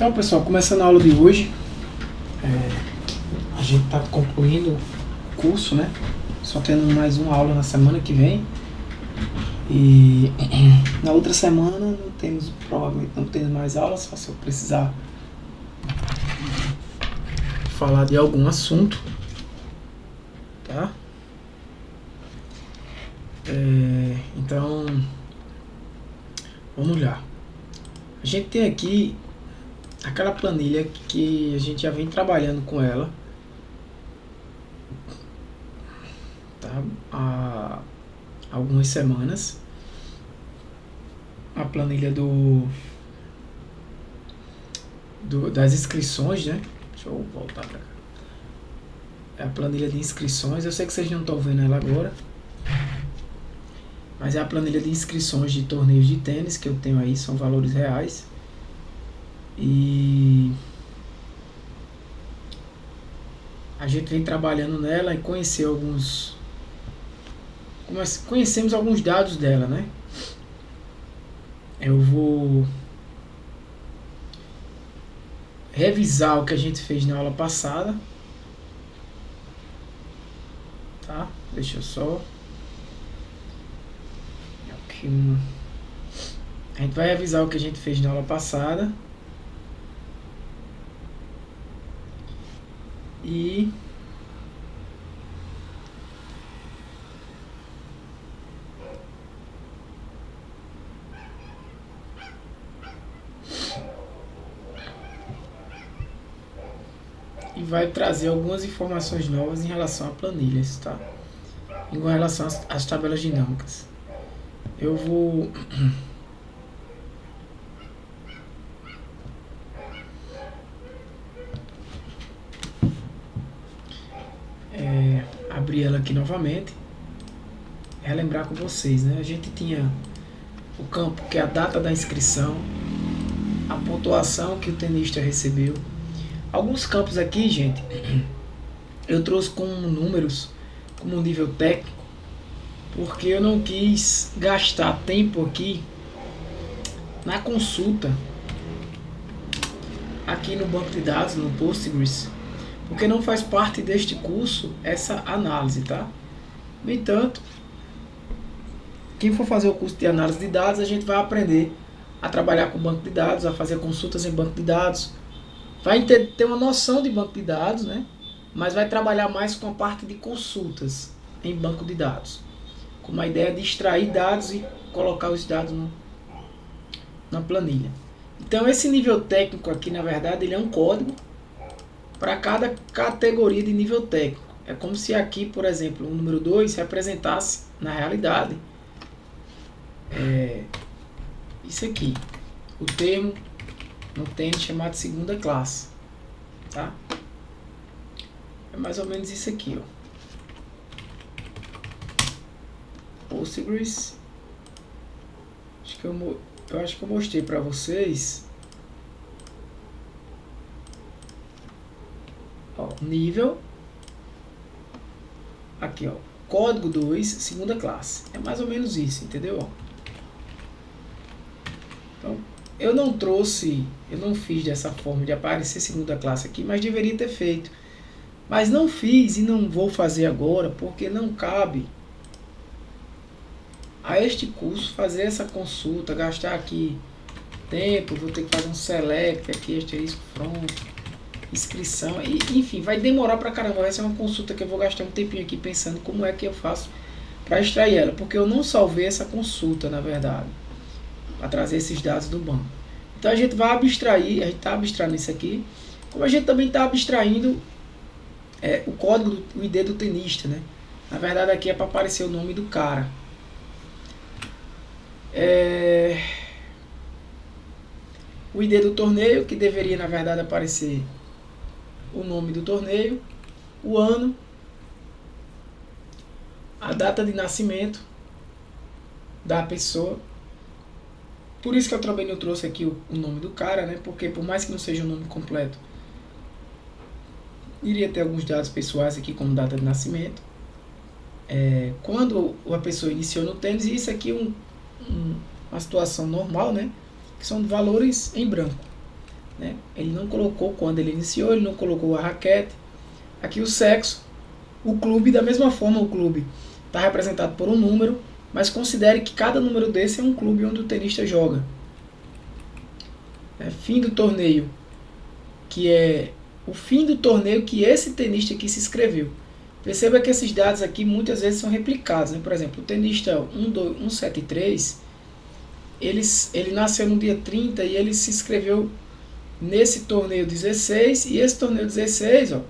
Então, pessoal, começando a aula de hoje, a gente está concluindo o curso, né? Só tendo mais uma aula na semana que vem. E na outra semana provavelmente não temos mais aulas, só se eu precisar falar de algum assunto, tá? Então, vamos lá. A gente tem aqui aquela planilha que a gente já vem trabalhando com ela, tá? Há algumas semanas. A planilha das inscrições, né? Deixa eu voltar pra cá. É a planilha de inscrições. Eu sei que vocês não estão vendo ela agora, mas é a planilha de inscrições de torneios de tênis que eu tenho aí, são valores reais. E a gente vem trabalhando nela e conhecemos alguns dados dela, né? Eu vou revisar o que a gente fez na aula passada, tá? Deixa eu só aqui. A gente vai revisar o que a gente fez na aula passada e vai trazer algumas informações novas em relação a planilhas, tá? Em relação às tabelas dinâmicas. Eu vou abrir ela aqui novamente, relembrar com vocês, né? A gente tinha o campo que é a data da inscrição, a pontuação que o tenista recebeu. Alguns campos aqui, gente, eu trouxe com números, como nível técnico, porque eu não quis gastar tempo aqui na consulta aqui no banco de dados, no Postgres, porque não faz parte deste curso essa análise, tá? No entanto, quem for fazer o curso de análise de dados, a gente vai aprender a trabalhar com banco de dados, a fazer consultas em banco de dados, vai ter uma noção de banco de dados, né? Mas vai trabalhar mais com a parte de consultas em banco de dados, com uma ideia de extrair dados e colocar os dados na planilha. Então esse nível técnico aqui, na verdade, ele é um código para cada categoria de nível técnico. É como se aqui, por exemplo, o número 2 representasse, na realidade, isso aqui, o termo no tênis chamado segunda classe, tá? É mais ou menos isso aqui, ó. Postgres. Eu acho que eu mostrei para vocês. Ó, nível. Aqui, ó. Código 2, segunda classe. É mais ou menos isso, entendeu? Ó. Então, eu não fiz dessa forma de aparecer segunda classe aqui, mas deveria ter feito. Mas não fiz e não vou fazer agora, porque não cabe a este curso fazer essa consulta, gastar aqui tempo, vou ter que fazer um select aqui, asterisco front, inscrição, e, enfim, vai demorar pra caramba. Vai ser uma consulta que eu vou gastar um tempinho aqui pensando como é que eu faço para extrair ela, porque eu não salvei essa consulta, na verdade, para trazer esses dados do banco. Então a gente vai abstrair, a gente está abstraindo isso aqui, como a gente também está abstraindo o código, o ID do tenista, né? Na verdade aqui é para aparecer o nome do cara. O ID do torneio, que deveria na verdade aparecer o nome do torneio, o ano, a data de nascimento da pessoa. Por isso que eu também não trouxe aqui o nome do cara, né? Porque por mais que não seja o nome completo, iria ter alguns dados pessoais aqui como data de nascimento. Quando a pessoa iniciou no tênis, e isso aqui é uma situação normal, né? Que são valores em branco. né? Ele não colocou quando ele iniciou, ele não colocou a raquete. Aqui o sexo, o clube, da mesma forma o clube está representado por um número, mas considere que cada número desse é um clube onde o tenista joga. Fim do torneio, que é o fim do torneio que esse tenista aqui se inscreveu. Perceba que esses dados aqui muitas vezes são replicados, né? Por exemplo, o tenista 173, ele nasceu no dia 30 e ele se inscreveu nesse torneio 16, e esse torneio 16, ó,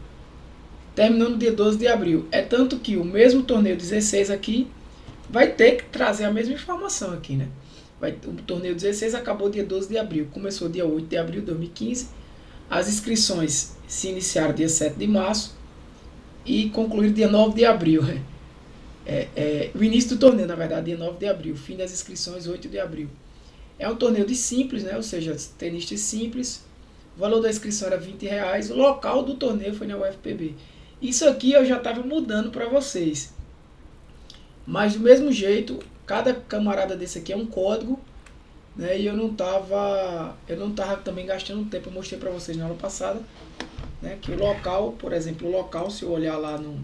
terminou no dia 12 de abril. É tanto que o mesmo torneio 16 aqui vai ter que trazer a mesma informação aqui, né? O torneio 16 acabou dia 12 de abril, começou dia 8 de abril de 2015, as inscrições se iniciaram dia 7 de março e concluíram dia 9 de abril. O início do torneio, na verdade, dia 9 de abril, fim das inscrições 8 de abril. É um torneio de simples, né? Ou seja, tenistas simples, o valor da inscrição era R$20, o local do torneio foi na UFPB. Isso aqui eu já estava mudando para vocês. Mas do mesmo jeito, cada camarada desse aqui é um código, né? E eu não tava também gastando tempo. Eu mostrei para vocês na aula passada, né? Que o local, por exemplo, o local, se eu olhar lá no...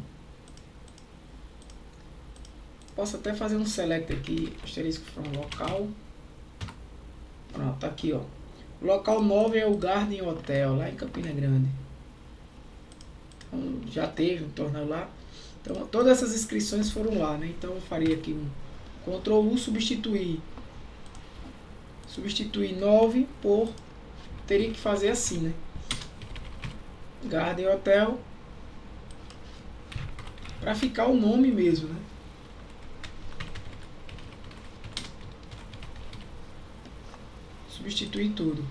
Posso até fazer um select aqui, asterisco from local. Pronto, tá aqui, ó. O local 9 é o Garden Hotel, lá em Campina Grande. Então, já teve um torneio lá. Então, todas essas inscrições foram lá, né? Então, eu faria aqui um Ctrl U, substituir 9 por... Teria que fazer assim, né? Garden Hotel. Para ficar o nome mesmo, né? Substituir tudo.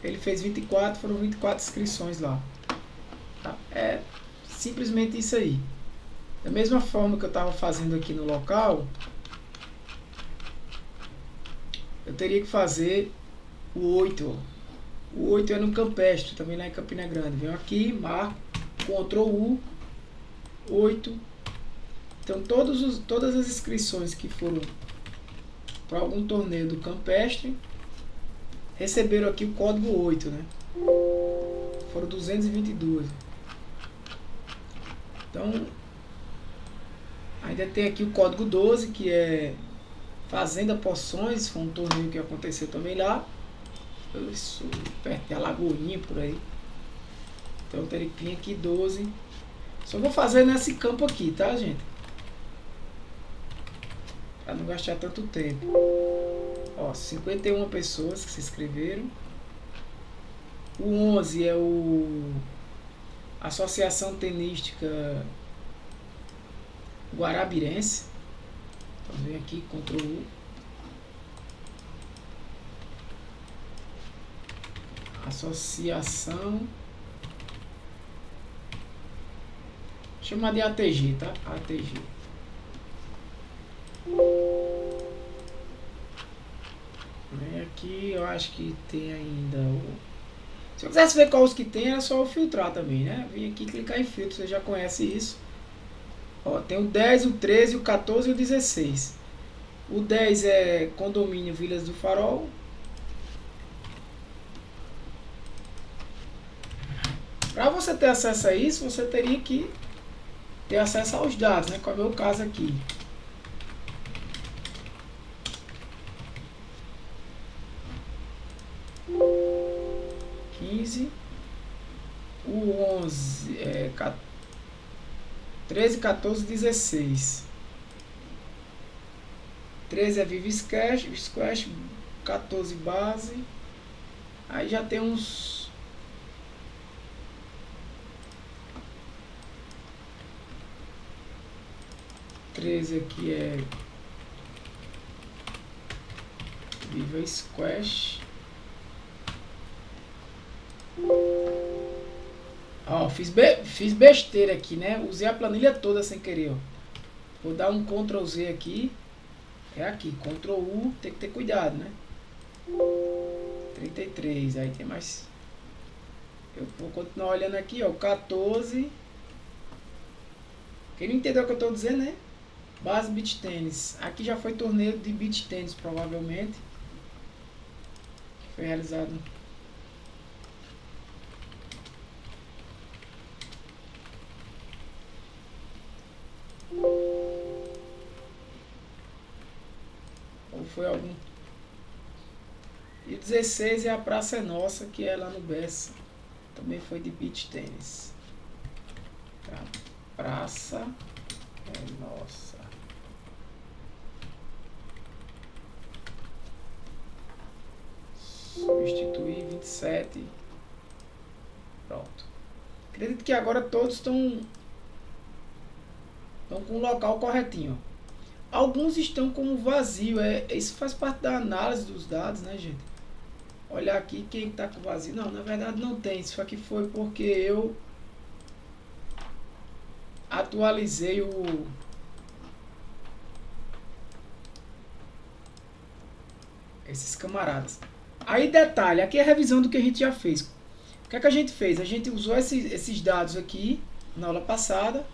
Ele fez 24, foram 24 inscrições lá. Tá? É simplesmente isso aí. Da mesma forma que eu estava fazendo aqui no local, eu teria que fazer o 8. O 8 é no Campestre, também lá em Campina Grande. Venho aqui, marco, Ctrl U, 8. Então todas as inscrições que foram para algum torneio do Campestre receberam aqui o código 8, né? Foram 222. Então, ainda tem aqui o código 12, que é Fazenda Poções, foi um torneio que aconteceu também lá. Isso, perto de Alagoinha, por aí. Então eu teria que vir aqui 12. Só vou fazer nesse campo aqui, tá, gente? Para não gastar tanto tempo. Ó, 51 pessoas que se inscreveram. O 11 é o Associação Tenística Guarabirense. Então vem aqui, Ctrl U. Associação. Chama de ATG, tá? ATG. Vem aqui, eu acho que tem ainda o... Se eu quisesse ver quais que tem, era só eu filtrar também, né? Vim aqui clicar em filtro, você já conhece isso. Ó, tem o 10, o 13, o 14 e o 16. O 10 é Condomínio Vilas do Farol. Para você ter acesso a isso, você teria que ter acesso aos dados, né? Como é o meu caso aqui. O 11 é 13, 14, 16. 13 é Vive Squash, 14 base. Aí já tem uns... Treze aqui é Viva Squash. Ó, fiz besteira aqui, né? Usei a planilha toda sem querer, ó. Vou dar um Ctrl Z aqui. É aqui, Ctrl U, tem que ter cuidado, né? 33, aí tem mais... Eu vou continuar olhando aqui, ó, 14. Quem não entendeu o que eu tô dizendo, né? Base Beach Tênis. Aqui já foi torneio de Beach Tênis, provavelmente. Que foi realizado foi algum. E o 16 é a Praça é Nossa, que é lá no Bessa. Também foi de beach tênis. Tá? Praça é Nossa. Substituir 27. Pronto. Acredito que agora todos estão com o local corretinho. Alguns estão como vazio. Isso faz parte da análise dos dados, né, gente? Olhar aqui quem está com vazio. Não, na verdade não tem. Isso aqui foi porque eu atualizei esses camaradas. Aí detalhe, aqui é a revisão do que a gente já fez. O que é que a gente fez? A gente usou esses dados aqui na aula passada.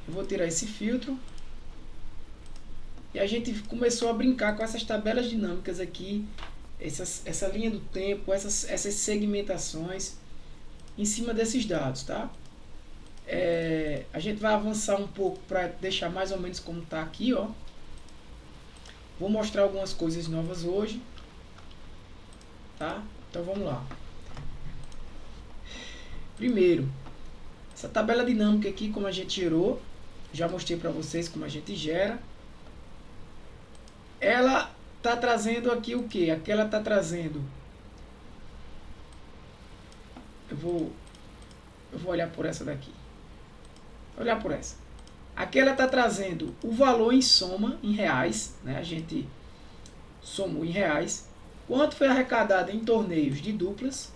Eu vou tirar esse filtro. E a gente começou a brincar com essas tabelas dinâmicas aqui. Essa linha do tempo, essas segmentações em cima desses dados, tá? A gente vai avançar um pouco para deixar mais ou menos como está aqui, ó. Vou mostrar algumas coisas novas hoje, tá? Então vamos lá. Primeiro, essa tabela dinâmica aqui, como a gente gerou, já mostrei para vocês como a gente gera. Ela está trazendo aqui o que? Aqui ela está trazendo. Eu vou olhar por essa daqui. Vou olhar por essa. Aqui ela está trazendo o valor em soma, em reais, né? A gente somou em reais. Quanto foi arrecadado em torneios de duplas,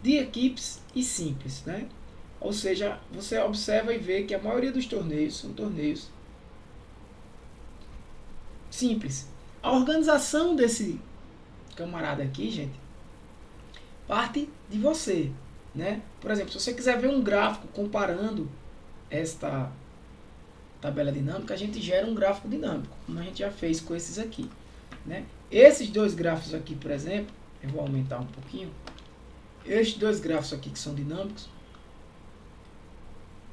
de equipes e simples, né? Ou seja, você observa e vê que a maioria dos torneios são torneios simples. A organização desse camarada aqui, gente, parte de você, né? Por exemplo, se você quiser ver um gráfico comparando esta tabela dinâmica, a gente gera um gráfico dinâmico, como a gente já fez com esses aqui, né? Esses dois gráficos aqui, por exemplo, eu vou aumentar um pouquinho. Estes dois gráficos aqui que são dinâmicos,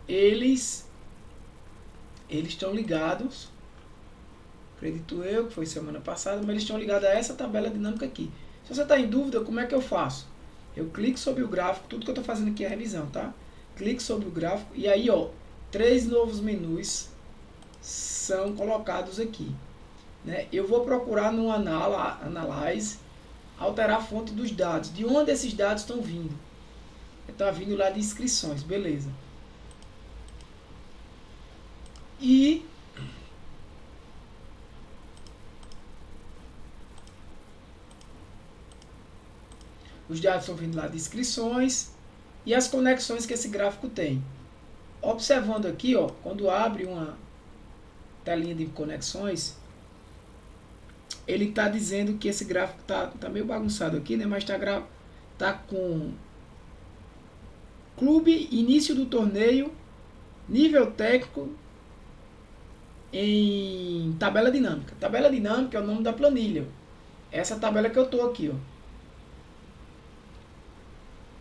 eles estão ligados, acredito eu, que foi semana passada, mas eles estão ligados a essa tabela dinâmica aqui. Se você está em dúvida, como é que eu faço? Eu clico sobre o gráfico, tudo que eu estou fazendo aqui é revisão, tá? Clique sobre o gráfico e aí, ó, 3 novos menus são colocados aqui, né? Eu vou procurar no Analyze, alterar a fonte dos dados, de onde esses dados estão vindo. Está vindo lá de inscrições, beleza. E os dados estão vindo lá de inscrições e as conexões que esse gráfico tem. Observando aqui, ó, quando abre uma telinha de conexões, ele está dizendo que esse gráfico tá meio bagunçado aqui, né? Mas tá com clube, início do torneio, nível técnico em tabela dinâmica. Tabela dinâmica é o nome da planilha. Essa tabela que eu tô aqui, ó.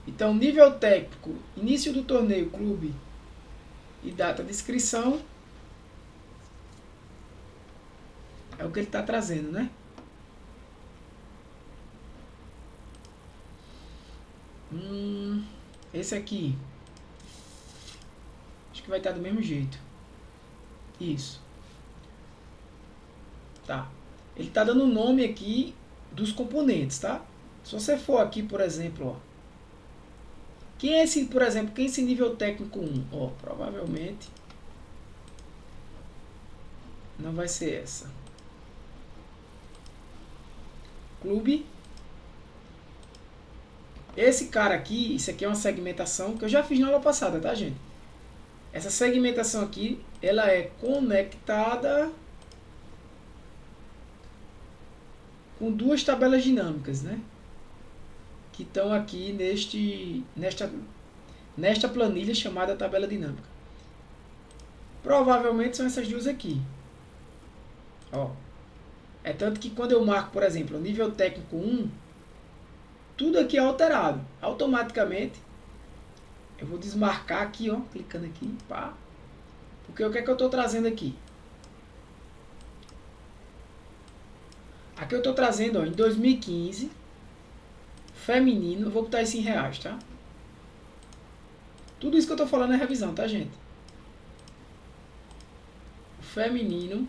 Então, nível técnico, início do torneio, clube e data de inscrição é o que ele está trazendo, né? Esse aqui acho que vai estar do mesmo jeito. Isso. Tá. Ele está dando o nome aqui dos componentes, tá? Se você for aqui, por exemplo, ó, quem é esse, por exemplo, quem é esse nível técnico 1? Ó, provavelmente não vai ser essa. Clube. Esse cara aqui, isso aqui é uma segmentação que eu já fiz na aula passada, tá, gente? Essa segmentação aqui, ela é conectada com duas tabelas dinâmicas, né? Que estão aqui nesta planilha chamada tabela dinâmica. Provavelmente são essas duas aqui. Ó. É tanto que quando eu marco, por exemplo, o nível técnico 1, tudo aqui é alterado. Automaticamente, eu vou desmarcar aqui, ó, clicando aqui, pá. Porque o que é que eu estou trazendo aqui? Aqui eu estou trazendo, ó, em 2015, feminino, eu vou botar isso em reais, tá? Tudo isso que eu estou falando é revisão, tá, gente? O feminino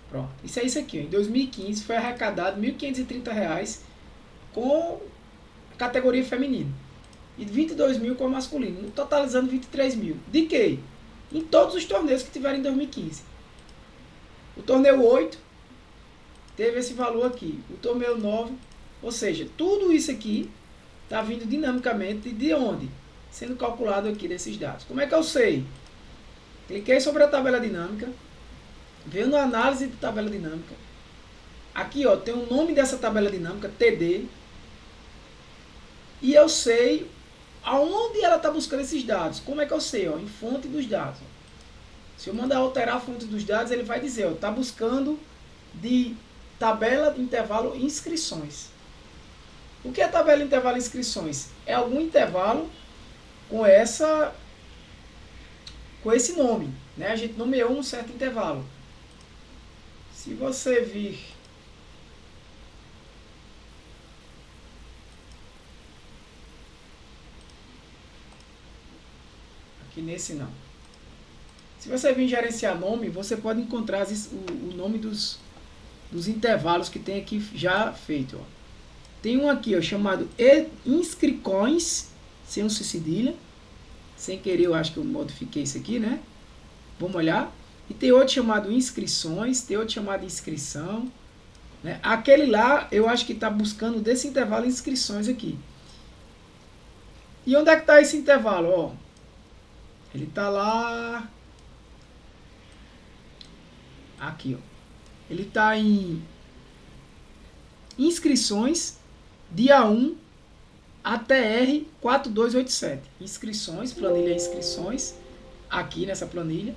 pronto. Isso é isso aqui, ó. Em 2015 foi arrecadado R$ 1.530 com a categoria feminino. E 22 mil com masculino, totalizando 23 mil. De quê? Em todos os torneios que tiveram em 2015. O torneio 8 teve esse valor aqui. O torneio 9, ou seja, tudo isso aqui está vindo dinamicamente de onde? Sendo calculado aqui desses dados. Como é que eu sei? Cliquei sobre a tabela dinâmica, veio na análise de tabela dinâmica. Aqui, ó, tem o nome dessa tabela dinâmica, TD. E eu sei aonde ela está buscando esses dados. Como é que eu sei? Ó, em fonte dos dados. Ó. Se eu mandar alterar a fonte dos dados, ele vai dizer, está buscando de tabela de intervalo inscrições. O que é tabela de intervalo inscrições? É algum intervalo com esse nome. Né? A gente nomeou um certo intervalo. Se você vir aqui nesse não. Se você vir gerenciar nome, você pode encontrar o nome dos intervalos que tem aqui já feito. Ó. Tem um aqui ó, chamado inscrições, sem um cedilha. Sem querer, eu acho que eu modifiquei isso aqui, né? Vamos olhar. E tem outro chamado inscrições, tem outro chamado inscrição. Né? Aquele lá, eu acho que está buscando desse intervalo inscrições aqui. E onde é que está esse intervalo? Ó, ele está lá... Aqui, ó. Ele está em inscrições, dia 1 até R4287. Inscrições, planilha inscrições, aqui nessa planilha.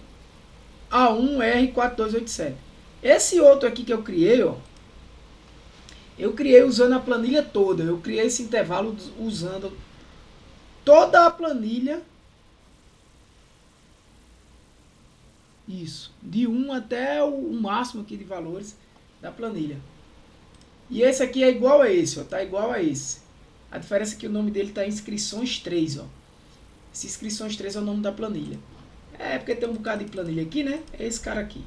A1 R4287. Esse outro aqui que eu criei, ó, eu criei usando a planilha toda. Eu criei esse intervalo usando toda a planilha. Isso, de 1 até o máximo aqui de valores da planilha. E esse aqui é igual a esse, ó, tá igual a esse. A diferença é que o nome dele tá inscrições 3, ó. Esse inscrições 3 é o nome da planilha. É porque tem um bocado de planilha aqui, né? É esse cara aqui.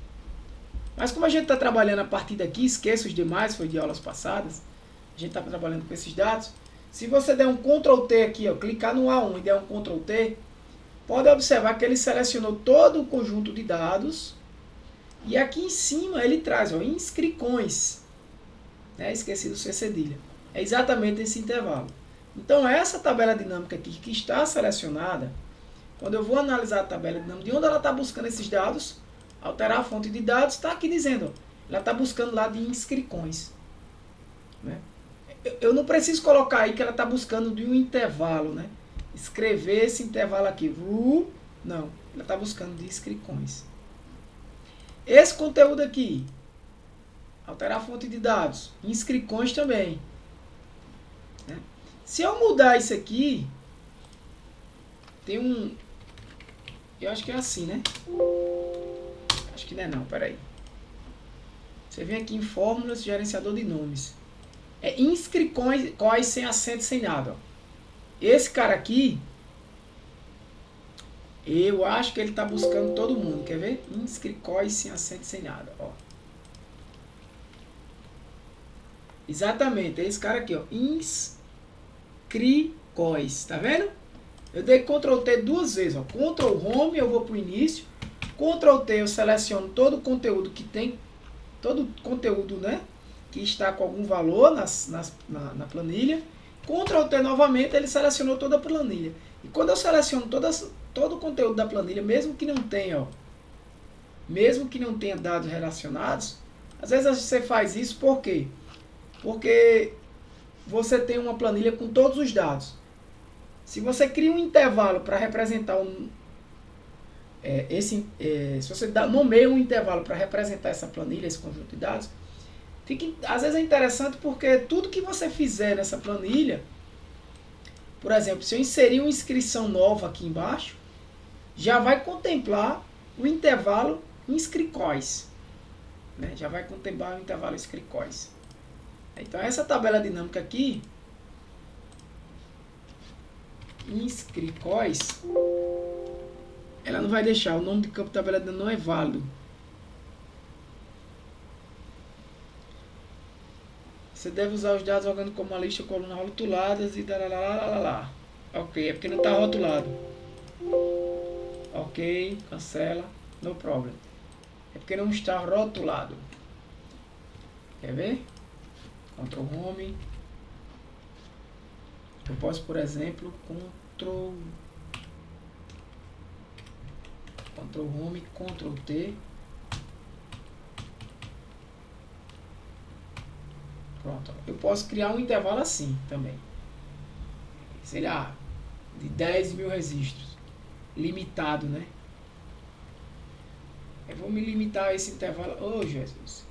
Mas como a gente está trabalhando a partir daqui, esqueça os demais, foi de aulas passadas. A gente está trabalhando com esses dados. Se você der um Ctrl T aqui, ó, clicar no A1 e der um Ctrl T, pode observar que ele selecionou todo o conjunto de dados. E aqui em cima ele traz, ó, inscrições. Né? Esqueci do C cedilha. É exatamente esse intervalo. Então essa tabela dinâmica aqui que está selecionada, quando eu vou analisar a tabela dinâmica, de onde ela está buscando esses dados, alterar a fonte de dados, está aqui dizendo, ó, ela está buscando lá de inscrições. Né? Eu não preciso colocar aí que ela está buscando de um intervalo, né? Escrever esse intervalo aqui. Não, ela está buscando de inscrições. Esse conteúdo aqui, alterar a fonte de dados, inscrições também. Né? Se eu mudar isso aqui, tem um... Eu acho que é assim, né? Acho que não é não, peraí. Você vem aqui em fórmulas, gerenciador de nomes. É inscrições sem acento, sem nada. Ó. Esse cara aqui, eu acho que ele está buscando todo mundo. Quer ver? Inscrições sem acento, sem nada. Ó. Exatamente, é esse cara aqui. Ó. Inscrições. Tá vendo? Eu dei Ctrl T duas vezes. Ó. Ctrl Home, eu vou para o início. Ctrl T, eu seleciono todo o conteúdo que tem. Todo o conteúdo, né? Que está com algum valor na planilha. Ctrl T novamente, ele selecionou toda a planilha. E quando eu seleciono todo o conteúdo da planilha, mesmo que não tenha, ó, mesmo que não tenha dados relacionados, às vezes você faz isso por quê? Porque você tem uma planilha com todos os dados. Se você cria um intervalo para representar se você nomeia um intervalo para representar essa planilha, esse conjunto de dados, às vezes é interessante porque tudo que você fizer nessa planilha, por exemplo, se eu inserir uma inscrição nova aqui embaixo, já vai contemplar o intervalo inscricóis, né? Já vai contemplar o intervalo inscricóis. Então essa tabela dinâmica aqui, inscricóis, ela não vai deixar, o nome de campo tabela dinâmica não é válido. Você deve usar os dados orgânicos como uma lista, coluna rotuladas e lá. Ok, é porque não está rotulado. Ok, cancela, no problem. É porque não está rotulado. Quer ver? Ctrl Home. Eu posso, por exemplo, Ctrl Home, Ctrl T. Pronto. Eu posso criar um intervalo assim também. Sei lá, de 10.000 registros. Limitado, né? Eu vou me limitar a esse intervalo. Oh, Jesus.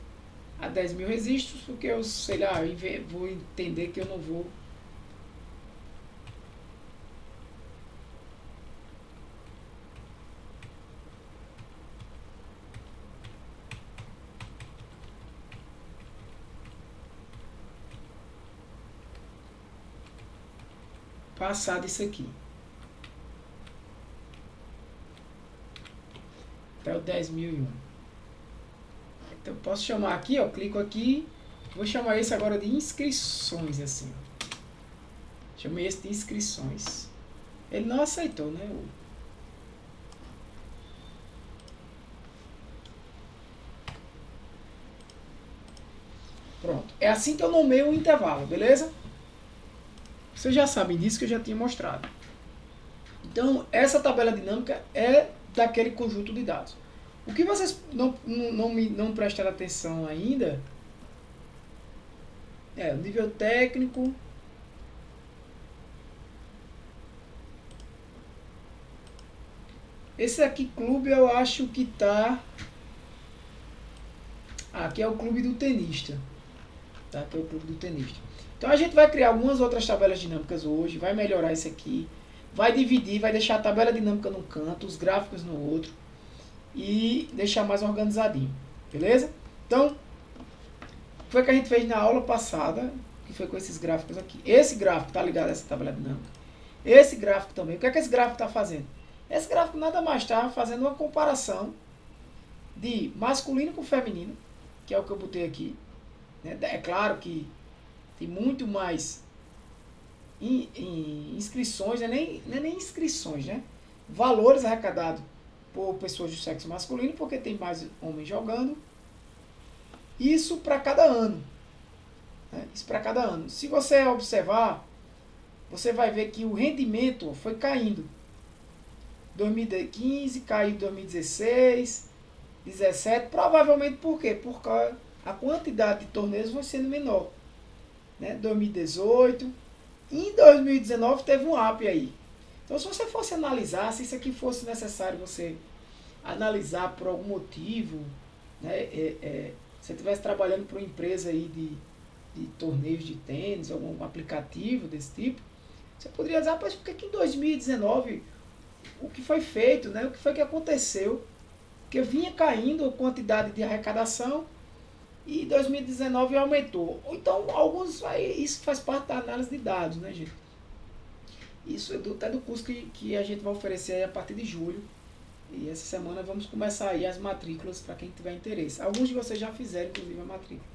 A 10.000 registros, porque eu, sei lá, vou entender que eu não vou passar disso aqui. Até o 10.001. Então eu posso chamar aqui, ó, clico aqui, vou chamar esse agora de inscrições, assim, ó. Chamei esse de inscrições. Ele não aceitou, né? Pronto. É assim que eu nomeio o intervalo, beleza? Vocês já sabem disso que eu já tinha mostrado. Então, essa tabela dinâmica é daquele conjunto de dados. O que vocês não prestaram atenção ainda é o nível técnico. Esse aqui, clube, eu acho que tá... Aqui é o clube do tenista. Tá? Aqui é o clube do tenista. Então a gente vai criar algumas outras tabelas dinâmicas hoje, vai melhorar isso aqui, vai dividir, vai deixar a tabela dinâmica num canto, os gráficos no outro e deixar mais organizadinho, beleza? Então, foi o que a gente fez na aula passada, que foi com esses gráficos aqui. Esse gráfico está ligado a essa tabela dinâmica. Esse gráfico também. O que é que esse gráfico está fazendo? Esse gráfico nada mais está fazendo uma comparação de masculino com feminino, que é o que eu botei aqui. É claro que tem muito mais inscrições, não é nem inscrições, né? Valores arrecadados por pessoas do sexo masculino, porque tem mais homens jogando. Isso para cada ano. Né? Isso para cada ano. Se você observar, você vai ver que o rendimento foi caindo. 2015, caiu 2016, 17, provavelmente por quê? Porque a quantidade de torneios vai sendo menor. Né? 2018, em 2019 teve um up aí. Então se você fosse analisar, se isso aqui fosse necessário você analisar por algum motivo, né? Se você estivesse trabalhando para uma empresa aí de torneios de tênis, algum aplicativo desse tipo, você poderia dizer, mas por que em 2019 o que foi feito, né? O que foi que aconteceu? Porque vinha caindo a quantidade de arrecadação e 2019 aumentou. Então, isso faz parte da análise de dados, né, gente? Isso é até do curso que a gente vai oferecer aí a partir de julho. E essa semana vamos começar aí as matrículas para quem tiver interesse. Alguns de vocês já fizeram, inclusive, a matrícula.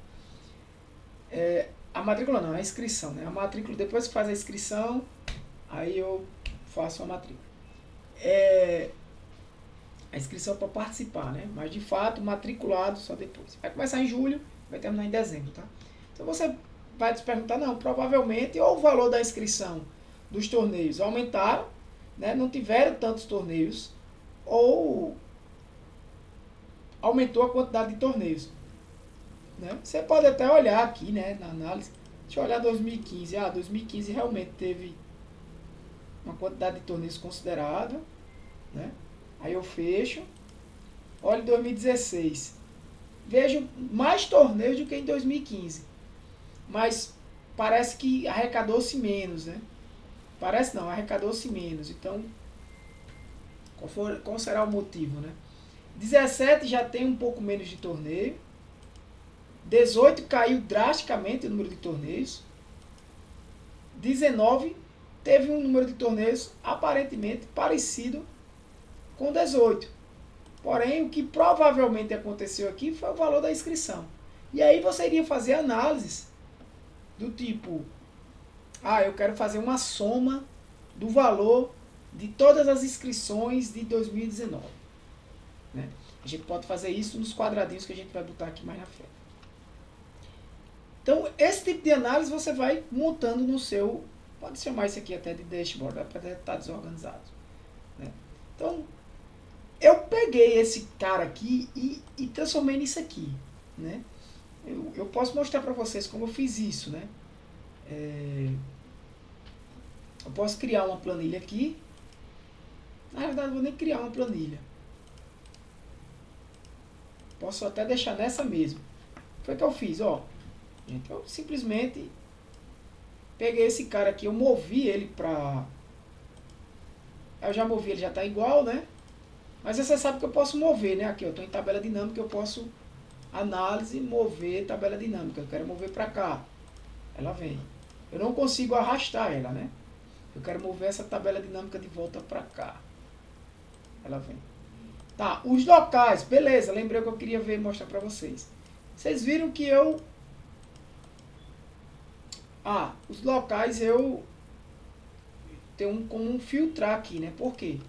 A matrícula não, a inscrição, né? A matrícula, depois que faz a inscrição, aí eu faço a matrícula. A inscrição para participar, né? Mas de fato, matriculado só depois. Vai começar em julho, vai terminar em dezembro, tá? Então você vai se perguntar, não, provavelmente ou o valor da inscrição dos torneios aumentaram, né? Não tiveram tantos torneios, ou aumentou a quantidade de torneios. Né? Você pode até olhar aqui, né, na análise. Deixa eu olhar 2015. 2015 realmente teve uma quantidade de torneios considerável. Né? Aí eu fecho. Olha 2016. Vejo mais torneios do que em 2015. Mas parece que arrecadou-se menos. Né? Parece não, arrecadou-se menos. Então, qual será o motivo? Né? 17 já tem um pouco menos de torneio. 18 caiu drasticamente o número de torneios. 19 teve um número de torneios aparentemente parecido com 18. Porém, o que provavelmente aconteceu aqui foi o valor da inscrição. E aí você iria fazer análises do tipo, eu quero fazer uma soma do valor de todas as inscrições de 2019. Né? A gente pode fazer isso nos quadradinhos que a gente vai botar aqui mais na frente. Então, esse tipo de análise você vai montando no seu, pode chamar isso aqui até de dashboard, para estar desorganizado. Né? Então, eu peguei esse cara aqui e transformei nisso aqui. Né? Eu posso mostrar para vocês como eu fiz isso. Né? Eu posso criar uma planilha aqui. Na verdade, eu vou nem criar uma planilha. Posso até deixar nessa mesmo. Foi o que eu fiz, ó. Gente, eu simplesmente peguei esse cara aqui, eu movi ele para... Eu já movi, ele já está igual, né? Mas você sabe que eu posso mover, né? Aqui, eu estou em tabela dinâmica, eu posso análise, mover tabela dinâmica. Eu quero mover para cá. Ela vem. Eu não consigo arrastar ela, né? Eu quero mover essa tabela dinâmica de volta para cá. Ela vem. Tá, os locais, beleza, lembrei o que eu queria ver e mostrar para vocês. Vocês viram que eu... os locais eu tenho como filtrar aqui, né? Por quê?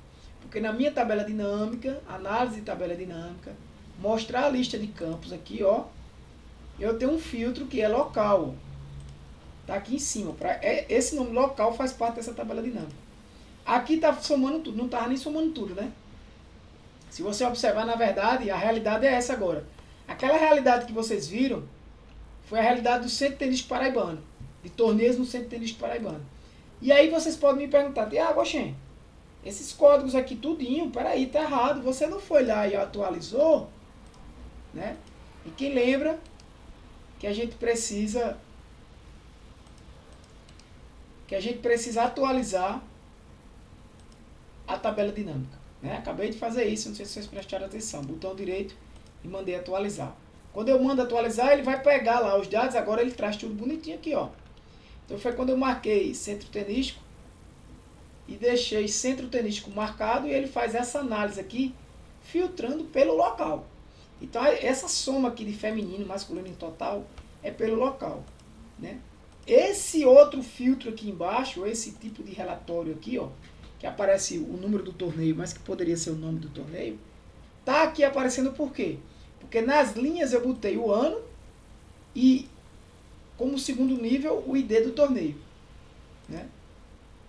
Porque na minha tabela dinâmica, análise de tabela dinâmica, mostrar a lista de campos aqui, ó, eu tenho um filtro que é local. Tá aqui em cima. Esse nome local faz parte dessa tabela dinâmica. Aqui tá somando tudo, não tava nem somando tudo, né? Se você observar, na verdade, a realidade é essa agora. Aquela realidade que vocês viram foi a realidade do Centro Tenístico Paraibano, de torneios no Centro Tenístico Paraibano. E aí vocês podem me perguntar, Goxen, esses códigos aqui tudinho, peraí, tá errado, você não foi lá e atualizou, né? E quem lembra que a gente precisa atualizar a tabela dinâmica. Né? Acabei de fazer isso, não sei se vocês prestaram atenção. Botão direito e mandei atualizar. Quando eu mando atualizar, ele vai pegar lá os dados, agora ele traz tudo bonitinho aqui, ó. Então foi quando eu marquei centro tenístico e deixei centro tenístico marcado e ele faz essa análise aqui, filtrando pelo local. Então essa soma aqui de feminino, masculino em total, é pelo local. Né? Esse outro filtro aqui embaixo, esse tipo de relatório aqui, ó, que aparece o número do torneio, mas que poderia ser o nome do torneio, tá aqui aparecendo por quê? Porque nas linhas eu botei o ano e, como segundo nível, o ID do torneio. Né?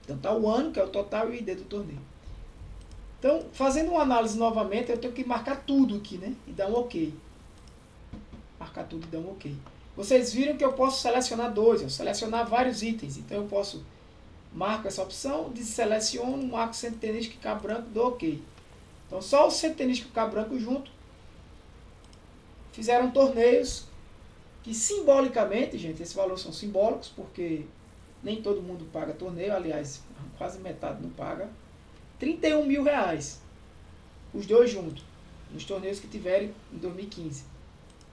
Então tá o ano, que é o total, e o ID do torneio. Então, fazendo uma análise novamente, eu tenho que marcar tudo aqui, né? E dar um OK. Marcar tudo e dar um OK. Vocês viram que eu posso selecionar selecionar vários itens. Então eu posso... Marco essa opção, seleciono, marco centro tenístico e Cabo Branco, dou OK. Então só o centro tenístico e Cabo Branco junto fizeram torneios que simbolicamente, gente, esses valores são simbólicos, porque nem todo mundo paga torneio, aliás, quase metade não paga. R$31 mil, os dois juntos, nos torneios que tiverem em 2015.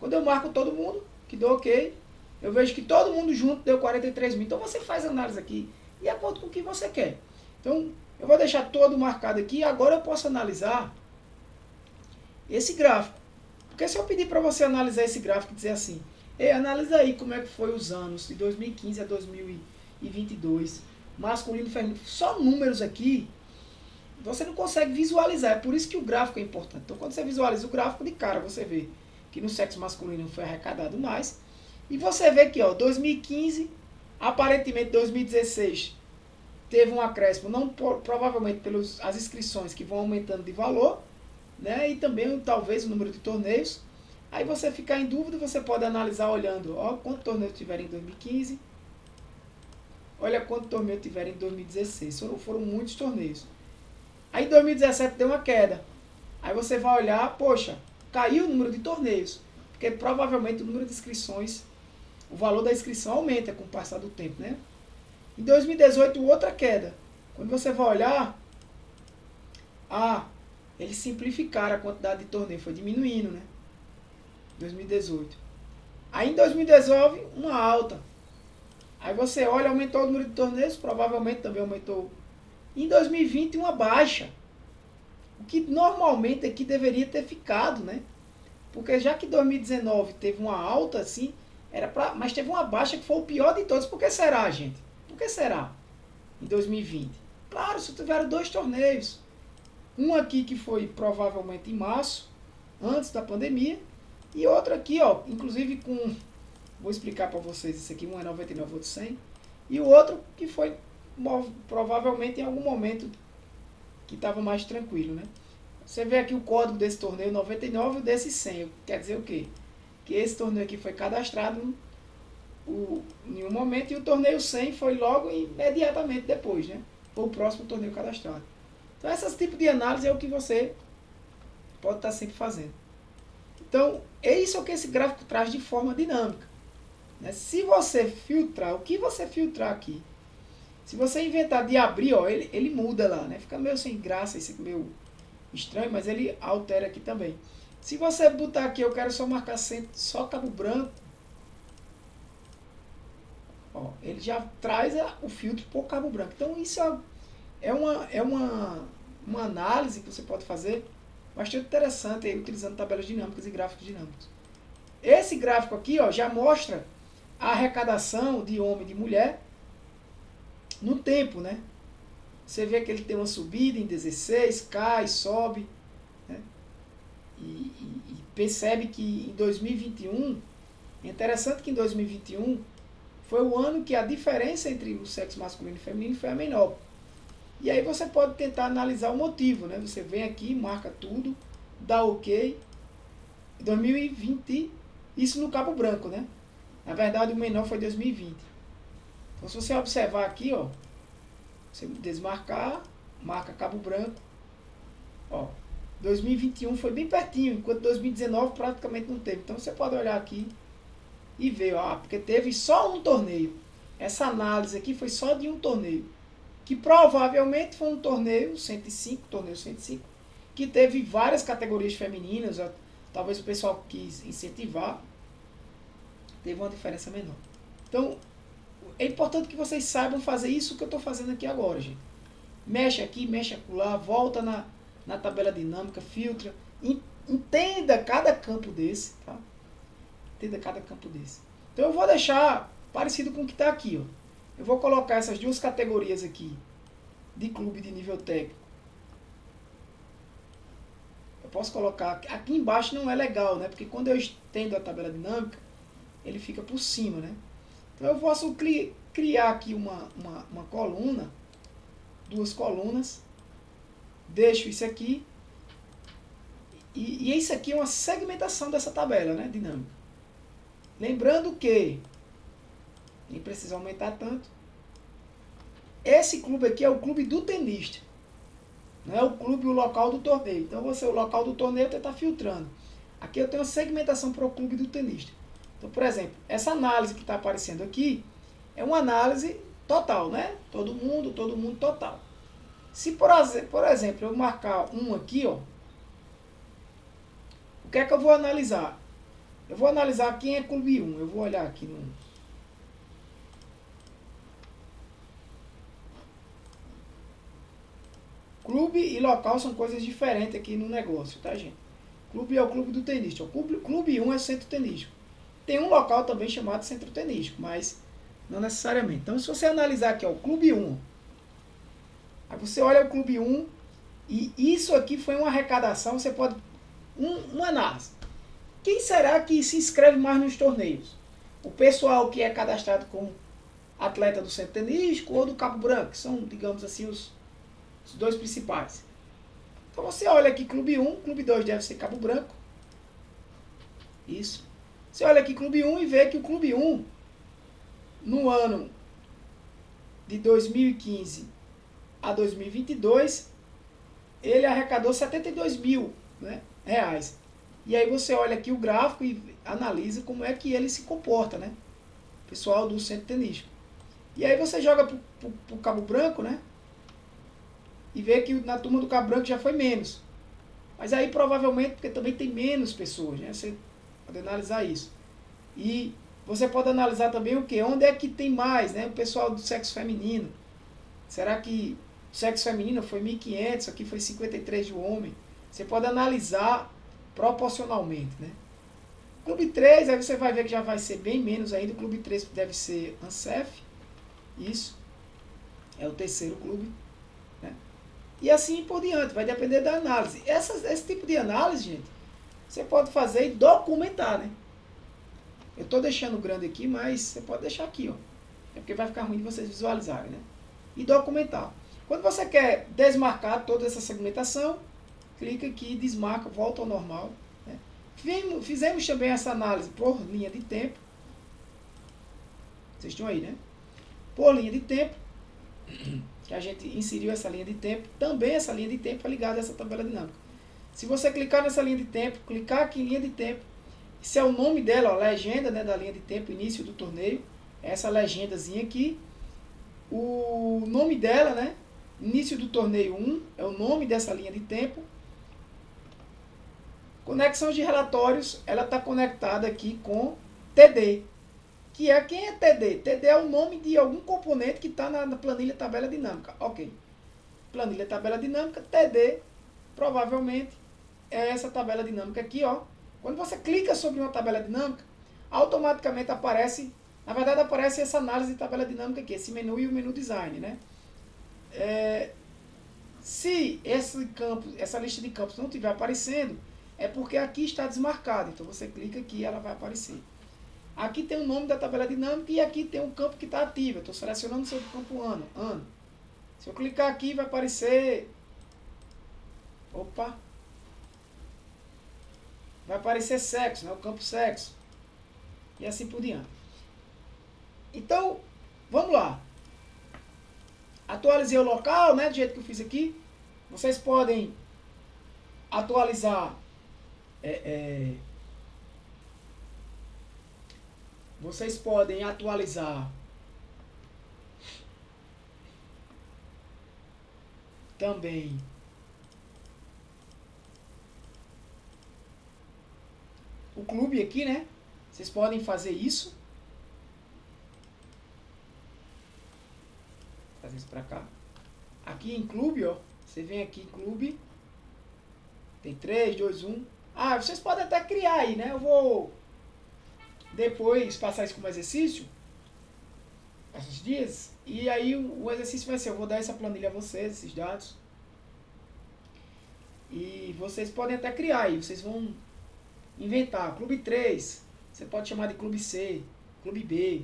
Quando eu marco todo mundo, que dou OK, eu vejo que todo mundo junto deu 43 mil. Então você faz a análise aqui, de acordo com o que você quer. Então, eu vou deixar todo marcado aqui e agora eu posso analisar esse gráfico. Porque se eu pedir para você analisar esse gráfico e dizer assim, analisa aí como é que foi os anos de 2015 a 2022, masculino e feminino, só números aqui, você não consegue visualizar. É por isso que o gráfico é importante. Então, quando você visualiza o gráfico de cara, você vê que no sexo masculino foi arrecadado mais. E você vê que, ó, 2015... Aparentemente, 2016 teve um acréscimo, não provavelmente pelas as inscrições que vão aumentando de valor, né? E também talvez o número de torneios. Aí você ficar em dúvida, você pode analisar olhando, ó, quanto torneio tiver em 2015, olha quanto torneio tiver em 2016. Foram muitos torneios. Aí em 2017 deu uma queda. Aí você vai olhar, poxa, caiu o número de torneios, porque provavelmente o número de inscrições, o valor da inscrição aumenta com o passar do tempo, né? Em 2018, outra queda. Quando você vai olhar, eles simplificaram a quantidade de torneio, foi diminuindo, né? 2018. Aí em 2019, uma alta. Aí você olha, aumentou o número de torneios, provavelmente também aumentou. Em 2020, uma baixa. O que normalmente aqui deveria ter ficado, né? Porque já que 2019 teve uma alta assim, mas teve uma baixa que foi o pior de todos. Por que será, gente? Por que será? Em 2020. Claro, só tiveram 2 torneios. Um aqui que foi provavelmente em março, antes da pandemia, e outro aqui, ó, inclusive com, vou explicar para vocês, esse aqui um é 99, outro 100, e o outro que foi provavelmente em algum momento que estava mais tranquilo, né? Você vê aqui o código desse torneio 99 e o desse 100. Quer dizer o quê? Que esse torneio aqui foi cadastrado em um momento e o torneio 100 foi logo imediatamente depois, né? Foi o próximo torneio cadastrado. Então, esse tipo de análise é o que você pode estar sempre fazendo. Então, é isso que esse gráfico traz de forma dinâmica, né? Se você filtrar, o que você filtrar aqui, se você inventar de abrir, ó, ele muda lá, né? Fica meio sem graça, esse meio estranho, mas ele altera aqui também. Se você botar aqui, eu quero só marcar só Cabo Branco, ó, ele já traz o filtro por Cabo Branco. Então isso é uma análise que você pode fazer bastante interessante aí, utilizando tabelas dinâmicas e gráficos dinâmicos. Esse gráfico aqui, ó, já mostra a arrecadação de homem e de mulher no tempo, né? Você vê que ele tem uma subida em 16, cai, sobe, né? E percebe que em 2021, é interessante que em 2021 foi o ano que a diferença entre o sexo masculino e feminino foi a menor. E aí você pode tentar analisar o motivo, né? Você vem aqui, marca tudo, dá OK. 2020, isso no Cabo Branco, né? Na verdade o menor foi 2020. Então se você observar aqui, ó, você desmarcar, marca Cabo Branco, ó, 2021 foi bem pertinho, enquanto 2019 praticamente não teve. Então você pode olhar aqui e ver, ó, porque teve só um torneio. Essa análise aqui foi só de um torneio, que provavelmente foi um torneio 105, que teve várias categorias femininas, ó, talvez o pessoal quis incentivar, teve uma diferença menor. Então, é importante que vocês saibam fazer isso que eu estou fazendo aqui agora, gente. Mexe aqui, mexe acolá, volta na tabela dinâmica, filtra, entenda cada campo desse, tá? Entenda cada campo desse. Então eu vou deixar parecido com o que está aqui, ó. Eu vou colocar essas 2 categorias aqui de clube de nível técnico. Eu posso colocar aqui embaixo, não é legal, né? Porque quando eu estendo a tabela dinâmica, ele fica por cima, né? Então eu posso criar aqui uma coluna, 2 colunas, deixo isso aqui, e isso aqui é uma segmentação dessa tabela, né, dinâmica. Lembrando que, nem precisa aumentar tanto, esse clube aqui é o clube do tenista, não é o clube, o local do torneio. Então você, o local do torneio, você está filtrando. Aqui eu tenho uma segmentação para o clube do tenista. Então, por exemplo, essa análise que está aparecendo aqui é uma análise total, né? Todo mundo total. Se, por exemplo, eu marcar um aqui, ó, o que é que eu vou analisar? Eu vou analisar quem é clube 1. Eu vou olhar aqui no... Clube e local são coisas diferentes aqui no negócio, tá, gente? Clube é o clube do tenista. O clube 1 é o centro tenístico. Tem um local também chamado centro tenístico, mas não necessariamente. Então, se você analisar aqui, ó, o clube 1, aí você olha o clube 1, e isso aqui foi uma arrecadação, você pode... Uma análise. Quem será que se inscreve mais nos torneios? O pessoal que é cadastrado como atleta do centro tenístico ou do Cabo Branco, que são, digamos assim, os 2 principais. Então você olha aqui clube 1, clube 2 deve ser Cabo Branco. Isso. Você olha aqui clube 1 e vê que o clube 1, no ano de 2015 a 2022, ele arrecadou 72 mil, né, reais. E aí você olha aqui o gráfico e analisa como é que ele se comporta, né? Pessoal do centro tenístico. E aí você joga pro Cabo Branco, né? E vê que na turma do Cabo Branco já foi menos. Mas aí provavelmente, porque também tem menos pessoas, né? Você pode analisar isso. E você pode analisar também o que? Onde é que tem mais, né? O pessoal do sexo feminino. Será que o sexo feminino foi 1.500, aqui foi 53 do homem? Você pode analisar proporcionalmente, né? Clube 3, aí você vai ver que já vai ser bem menos ainda. O clube 3 deve ser ANSEF. Isso. É o terceiro clube. Né? E assim por diante. Vai depender da análise. Esse tipo de análise, gente, você pode fazer e documentar, né? Eu estou deixando grande aqui, mas você pode deixar aqui, ó. É porque vai ficar ruim de vocês visualizarem, né? E documentar. Quando você quer desmarcar toda essa segmentação, clica aqui e desmarca, volta ao normal. Né? Fizemos também essa análise por linha de tempo. Vocês estão aí, né? Por linha de tempo, que a gente inseriu essa linha de tempo. Também essa linha de tempo é ligada a essa tabela dinâmica. Se você clicar nessa linha de tempo, clicar aqui em linha de tempo, esse é o nome dela, ó, legenda, né, da linha de tempo, início do torneio. Essa legendazinha aqui. O nome dela, né? Início do torneio 1, é o nome dessa linha de tempo. Conexão de relatórios, ela está conectada aqui com TD. Que é quem é TD? TD é o nome de algum componente que está na planilha tabela dinâmica. Ok. Planilha tabela dinâmica, TD, provavelmente é essa tabela dinâmica aqui, ó. Quando você clica sobre uma tabela dinâmica, automaticamente aparece, na verdade aparece essa análise de tabela dinâmica aqui, esse menu e o menu design, né? Se esse campo, essa lista de campos não estiver aparecendo, é porque aqui está desmarcado. Então você clica aqui e ela vai aparecer. Aqui tem o nome da tabela dinâmica e aqui tem um campo que está ativo. Eu estou selecionando sobre o campo ano. Se eu clicar aqui, vai aparecer... Opa! Vai aparecer sexo, né? O campo sexo. E assim por diante. Então, vamos lá. Atualizei o local, né? Do jeito que eu fiz aqui. Vocês podem atualizar... Vocês podem atualizar também o clube aqui, né? Vocês podem fazer isso. Fazer isso pra cá. Aqui em clube, ó. Você vem aqui em clube. Tem 3, 2, 1. Ah, vocês podem até criar aí, né? Eu vou depois passar isso como exercício. Esses dias. E aí o exercício vai ser, eu vou dar essa planilha a vocês, esses dados. E vocês podem até criar aí. Vocês vão inventar. Clube 3. Você pode chamar de clube C. Clube B.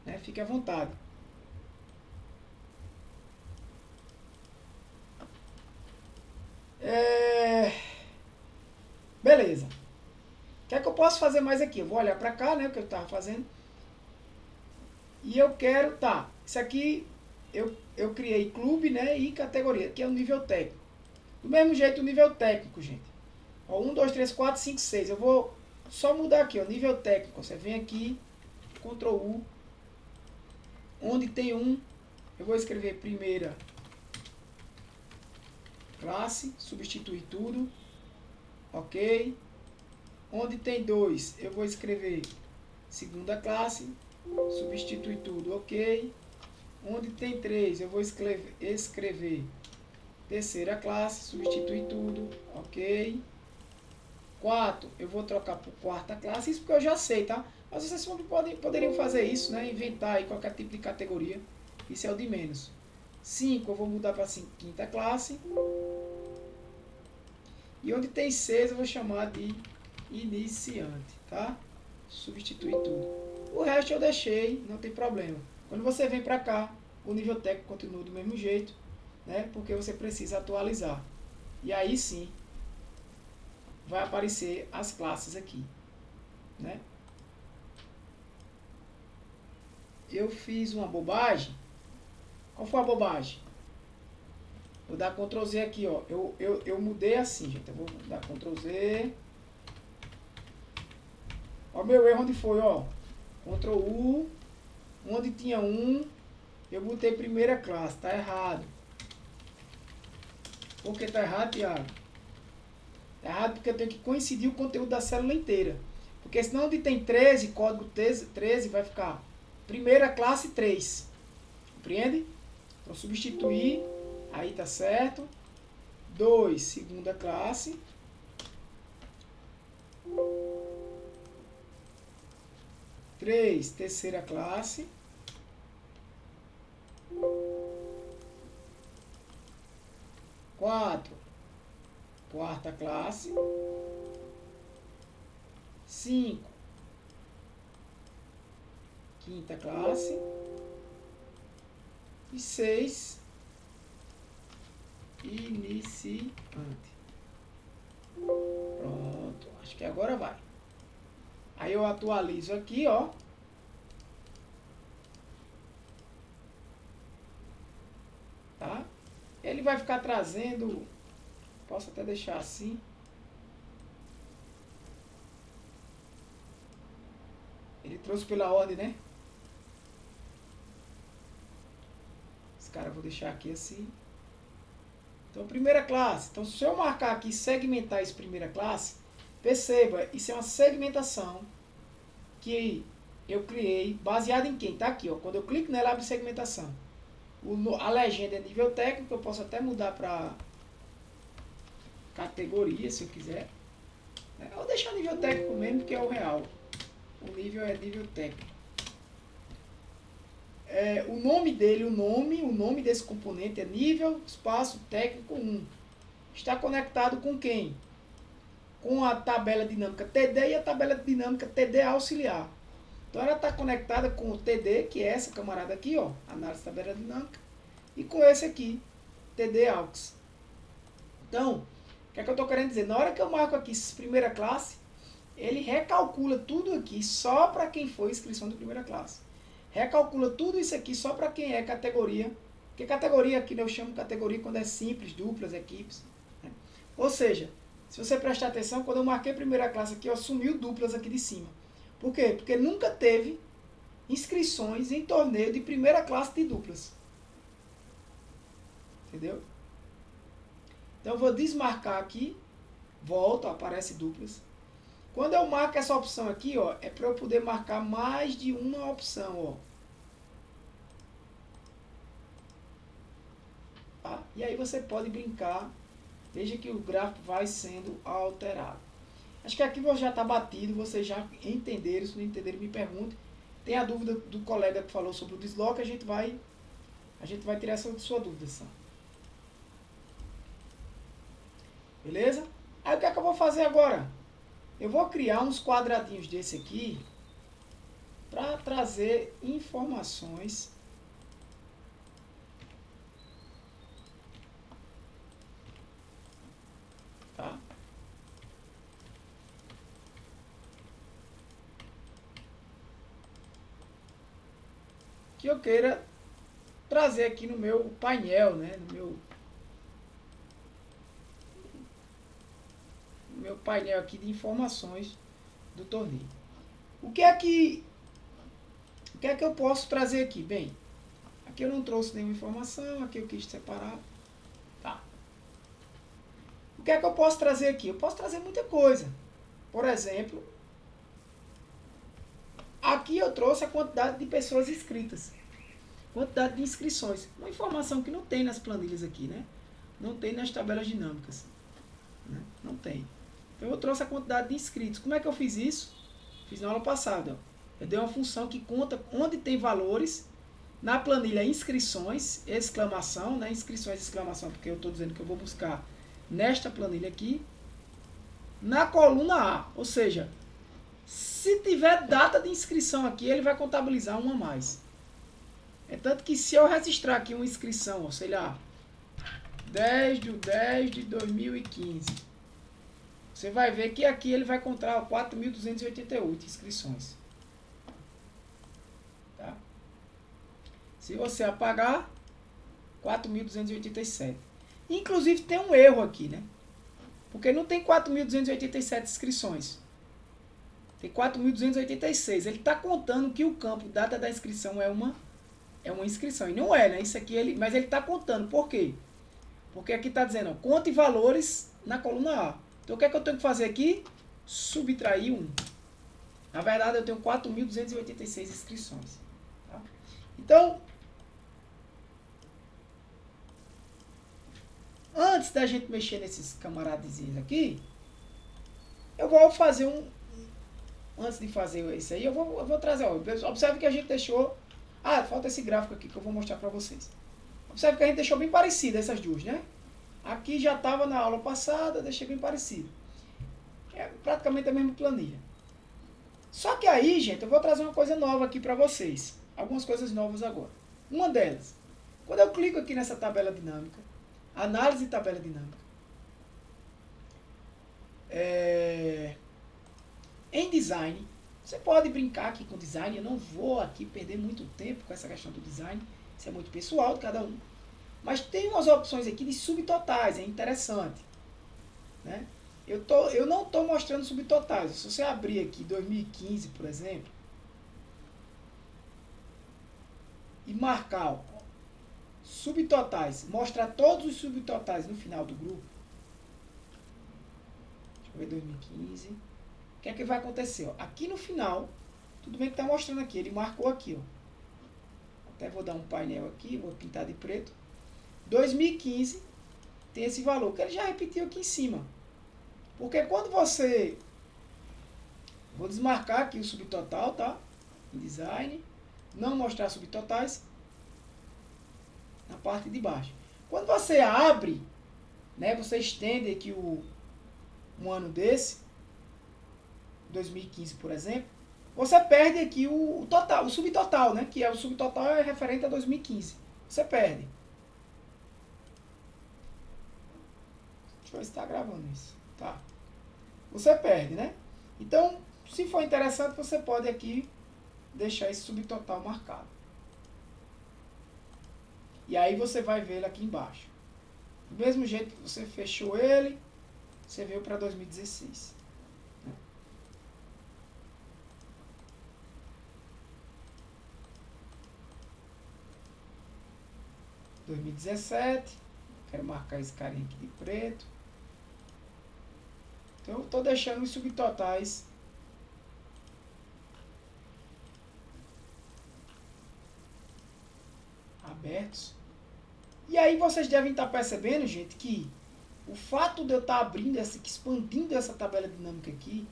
Né? Fique à vontade. Beleza. O que é que eu posso fazer mais aqui? Eu vou olhar para cá, né? O que eu estava fazendo. E eu quero... Tá. Isso aqui eu criei clube, né? E categoria. Que é o nível técnico. Do mesmo jeito o nível técnico, gente. Ó, 1, 2, 3, 4, 5, 6. Eu vou só mudar aqui, ó. Nível técnico. Você vem aqui. Ctrl U. Onde tem um... Eu vou escrever primeira classe. Substituir tudo. Ok. Onde tem 2, eu vou escrever segunda classe, substitui tudo, ok. Onde tem 3, eu vou escrever terceira classe, substitui tudo, ok. 4, eu vou trocar por quarta classe, isso porque eu já sei, tá? Mas vocês poderiam fazer isso, né? Inventar aí qualquer tipo de categoria, isso é o de menos. 5, eu vou mudar para quinta classe. E onde tem 6, eu vou chamar de iniciante, tá? Substituir tudo. O resto eu deixei, não tem problema. Quando você vem para cá, o nível técnico continua do mesmo jeito, né? Porque você precisa atualizar. E aí sim, vai aparecer as classes aqui, né? Eu fiz uma bobagem. Qual foi a bobagem? Vou dar Ctrl Z aqui, ó. Eu mudei assim, gente. Eu vou dar Ctrl Z. Ó, meu erro onde foi, ó. Ctrl U. Onde tinha 1, eu botei primeira classe. Tá errado. Por que tá errado, Thiago? Tá errado porque eu tenho que coincidir o conteúdo da célula inteira. Porque senão onde tem 13, código 13 vai ficar primeira classe 3. Compreende? Então substituir, aí tá certo. 2, segunda classe. 3, terceira classe. 4, quarta classe. 5, quinta classe. E 6, iniciante. Pronto, acho que agora vai. Aí eu atualizo aqui, ó. Tá? Ele vai ficar trazendo, posso até deixar assim. Ele trouxe pela ordem, né? Esse cara eu vou deixar aqui assim. Então, primeira classe. Então, se eu marcar aqui segmentar esse primeira classe, perceba, isso é uma segmentação que eu criei, baseada em quem? Tá aqui, ó. Quando eu clico nela, abre segmentação. A legenda é nível técnico, eu posso até mudar para categoria, se eu quiser. Eu vou deixar nível técnico mesmo, que é o real. O nível é nível técnico. O nome dele, o nome desse componente é nível espaço técnico 1. Está conectado com quem? Com a tabela dinâmica TD e a tabela dinâmica TD auxiliar. Então ela está conectada com o TD, que é essa camarada aqui, ó, análise de tabela dinâmica, e com esse aqui, TD aux. Então, o que é que eu estou querendo dizer? Na hora que eu marco aqui primeira classe, ele recalcula tudo aqui só para quem foi inscrição de primeira classe. Recalcula tudo isso aqui só para quem é categoria. Porque categoria aqui, né, eu chamo categoria quando é simples, duplas, equipes. Né? Ou seja, se você prestar atenção, quando eu marquei primeira classe aqui, eu sumiu duplas aqui de cima. Por quê? Porque nunca teve inscrições em torneio de primeira classe de duplas. Entendeu? Então eu vou desmarcar aqui, volto, aparece duplas. Quando eu marco essa opção aqui, ó, é para eu poder marcar mais de uma opção, ó. Tá? E aí você pode brincar. Veja que o gráfico vai sendo alterado. Acho que aqui já está batido, vocês já entenderam. Se não entenderam, me perguntem. Tem a dúvida do colega que falou sobre o desloque, a gente vai tirar essa sua dúvida, Sam. Beleza? Aí o que é que eu vou fazer agora? Eu vou criar uns quadradinhos desse aqui para trazer informações tá? Que eu queira trazer aqui no meu painel, né? No meu painel aqui de informações do torneio. O que é que eu posso trazer aqui? Bem, aqui eu não trouxe nenhuma informação, aqui eu quis separar. Tá. O que é que eu posso trazer aqui? Eu posso trazer muita coisa. Por exemplo, aqui eu trouxe a quantidade de pessoas inscritas. Quantidade de inscrições. Uma informação que não tem nas planilhas aqui, né? Não tem nas tabelas dinâmicas. Né? Não tem. Então eu trouxe a quantidade de inscritos. Como é que eu fiz isso? Fiz na aula passada. Ó. Eu dei uma função que conta onde tem valores na planilha inscrições, exclamação, né? Inscrições, exclamação, porque eu estou dizendo que eu vou buscar nesta planilha aqui, na coluna A. Ou seja, se tiver data de inscrição aqui, ele vai contabilizar uma a mais. É tanto que se eu registrar aqui uma inscrição, ó, sei lá, 10/10/2015, você vai ver que aqui ele vai contar 4.288 inscrições. Tá? Se você apagar, 4.287. Inclusive tem um erro aqui, né? Porque não tem 4.287 inscrições. Tem 4.286. Ele está contando que o campo data da inscrição é uma inscrição. E não é, né? Isso aqui mas ele está contando. Por quê? Porque aqui está dizendo, ó, conte valores na coluna A. Então o que é que eu tenho que fazer aqui? Subtrair 1. Na verdade eu tenho 4.286 inscrições. Tá? Então, antes da gente mexer nesses camaradezinhos aqui, eu vou fazer antes de fazer isso aí, eu vou trazer, ó, observe que a gente deixou, falta esse gráfico aqui que eu vou mostrar para vocês. Observe que a gente deixou bem parecido essas duas, né? Aqui já estava na aula passada, deixei bem parecido. É praticamente a mesma planilha. Só que aí, gente, eu vou trazer uma coisa nova aqui para vocês. Algumas coisas novas agora. Uma delas, quando eu clico aqui nessa tabela dinâmica, análise de tabela dinâmica, em design, você pode brincar aqui com design, eu não vou aqui perder muito tempo com essa questão do design, isso é muito pessoal de cada um. Mas tem umas opções aqui de subtotais, é interessante. Né? Eu não estou mostrando subtotais. Se você abrir aqui 2015, por exemplo, e marcar ó, subtotais, mostrar todos os subtotais no final do grupo. Deixa eu ver 2015. O que é que vai acontecer? Ó? Aqui no final, tudo bem que está mostrando aqui, ele marcou aqui. Ó. Até vou dar um painel aqui, vou pintar de preto. 2015 tem esse valor, que ele já repetiu aqui em cima. Porque quando você... Vou desmarcar aqui o subtotal, tá? Em design. Não mostrar subtotais. Na parte de baixo. Quando você abre, né? Você estende aqui um ano desse. 2015, por exemplo. Você perde aqui o total, o subtotal, né? Que é o subtotal é referente a 2015. Você perde. Deixa eu ver se está gravando isso. Tá. Você perde, né? Então, se for interessante, você pode aqui deixar esse subtotal marcado. E aí você vai ver ele aqui embaixo. Do mesmo jeito que você fechou ele, você veio para 2016. Né? Em 2017, quero marcar esse carinha aqui de preto. Então eu estou deixando os subtotais abertos. E aí vocês devem estar percebendo, gente, que o fato de eu estar abrindo expandindo essa tabela dinâmica aqui,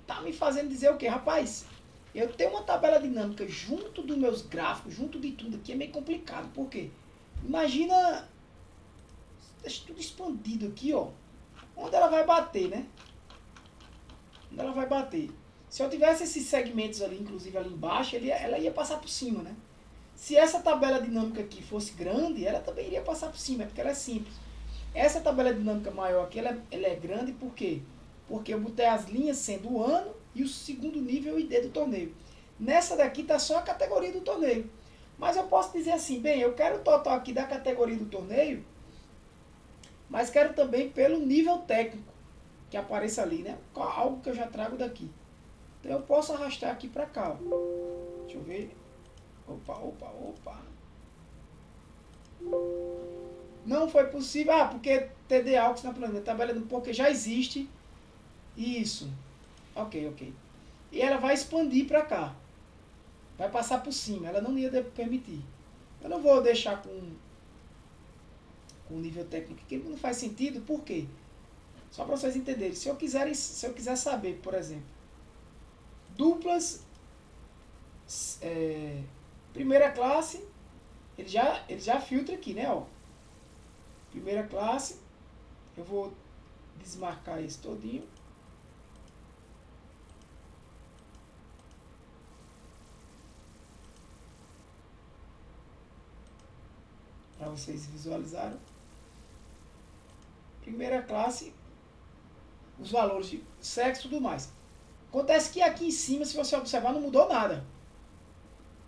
tá me fazendo dizer o quê? Rapaz, eu tenho uma tabela dinâmica junto dos meus gráficos, junto de tudo aqui, é meio complicado. Por quê? Imagina, deixa tudo expandido aqui, ó. Onde ela vai bater, né? Onde ela vai bater. Se eu tivesse esses segmentos ali, inclusive ali embaixo, ela ia passar por cima, né? Se essa tabela dinâmica aqui fosse grande, ela também iria passar por cima, porque ela é simples. Essa tabela dinâmica maior aqui, ela é grande por quê? Porque eu botei as linhas sendo o ano e o segundo nível ID do torneio. Nessa daqui está só a categoria do torneio. Mas eu posso dizer assim, bem, eu quero o total aqui da categoria do torneio, mas quero também pelo nível técnico que apareça ali, né? Algo que eu já trago daqui. Então eu posso arrastar aqui para cá. Ó. Deixa eu ver. Opa. Não foi possível. Porque TD Aux na planilha. Tabela porque já existe. Isso. Ok. E ela vai expandir para cá. Vai passar por cima. Ela não ia permitir. Eu não vou deixar com nível técnico, que não faz sentido. Por quê? Só para vocês entenderem. Se eu quiser saber, por exemplo, duplas primeira classe, ele já filtra aqui, né? Ó. Primeira classe, eu vou desmarcar esse todinho. Para vocês visualizarem. Primeira classe, os valores de sexo e tudo mais. Acontece que aqui em cima, se você observar, não mudou nada.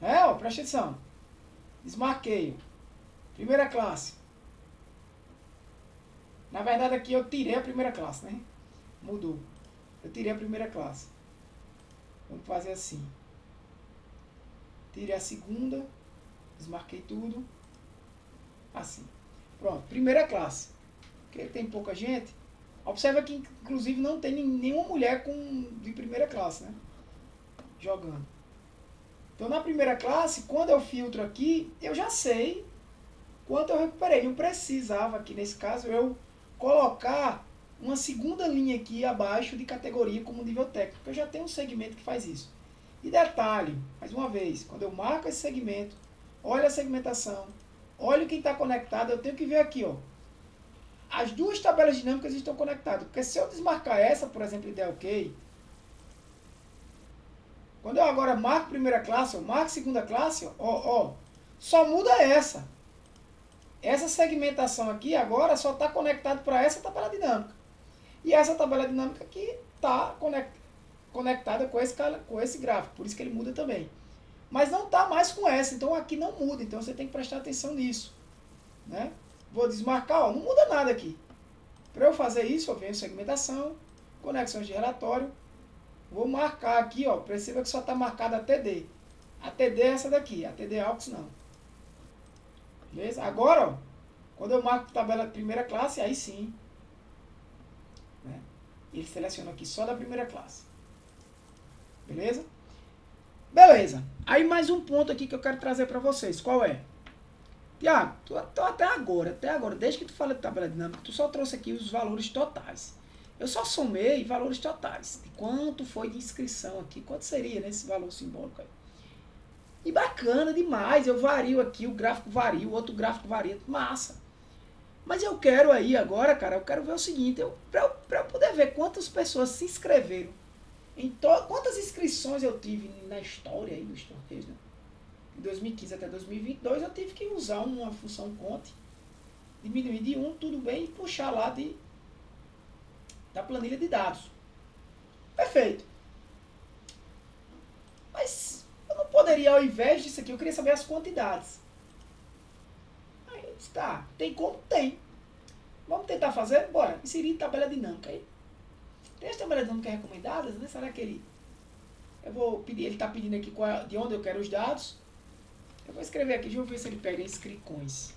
Ó, presta atenção. Desmarquei. Primeira classe. Na verdade aqui eu tirei a primeira classe, né? Mudou. Eu tirei a primeira classe. Vamos fazer assim. Tirei a segunda. Desmarquei tudo. Assim. Pronto. Primeira classe. O porque tem pouca gente. Observa que, inclusive, não tem nenhuma mulher de primeira classe, né? Jogando. Então, na primeira classe, quando eu filtro aqui, eu já sei quanto eu recuperei. Não precisava, aqui nesse caso, eu colocar uma segunda linha aqui abaixo de categoria como nível técnico, porque eu já tenho um segmento que faz isso. E detalhe, mais uma vez, quando eu marco esse segmento, olho a segmentação, olho quem está conectado, eu tenho que ver aqui, ó. As duas tabelas dinâmicas estão conectadas, porque se eu desmarcar essa, por exemplo, e der OK, quando eu agora marco primeira classe, eu marco segunda classe, ó, só muda essa. Essa segmentação aqui agora só está conectada para essa tabela dinâmica. E essa tabela dinâmica aqui está conectada com esse gráfico, por isso que ele muda também. Mas não está mais com essa, então aqui não muda, então você tem que prestar atenção nisso. Né? Vou desmarcar, ó, não muda nada aqui. Para eu fazer isso, eu venho em segmentação, conexões de relatório, vou marcar aqui, ó, perceba que só está marcada a TD. A TD é essa daqui, a TD AUX não. Beleza? Agora, ó, quando eu marco tabela primeira classe, aí sim. Né? Ele seleciona aqui só da primeira classe. Beleza? Beleza. Aí mais um ponto aqui que eu quero trazer para vocês. Qual é? Tiago, tu até agora, desde que tu fala de tabela dinâmica, tu só trouxe aqui os valores totais. Eu só somei valores totais. De quanto foi de inscrição aqui, quanto seria nesse valor simbólico aí. E bacana demais, eu vario aqui, o gráfico varia, o outro gráfico varia, massa. Mas eu quero aí agora, cara, eu quero ver o seguinte, para eu poder ver quantas pessoas se inscreveram, quantas inscrições eu tive na história aí dos torneios, né? De 2015 até 2022 eu tive que usar uma função conte, diminuir de 1, tudo bem, e puxar lá da planilha de dados. Perfeito. Mas eu não poderia, ao invés disso aqui, eu queria saber as quantidades. Aí eu disse, tá, tem como? Tem. Vamos tentar fazer? Bora. Inserir tabela dinâmica aí. Tem as tabelas dinâmicas recomendadas, né? Será que eu vou pedir, ele está pedindo aqui de onde eu quero os dados. Eu vou escrever aqui, deixa eu ver se ele pega inscrições.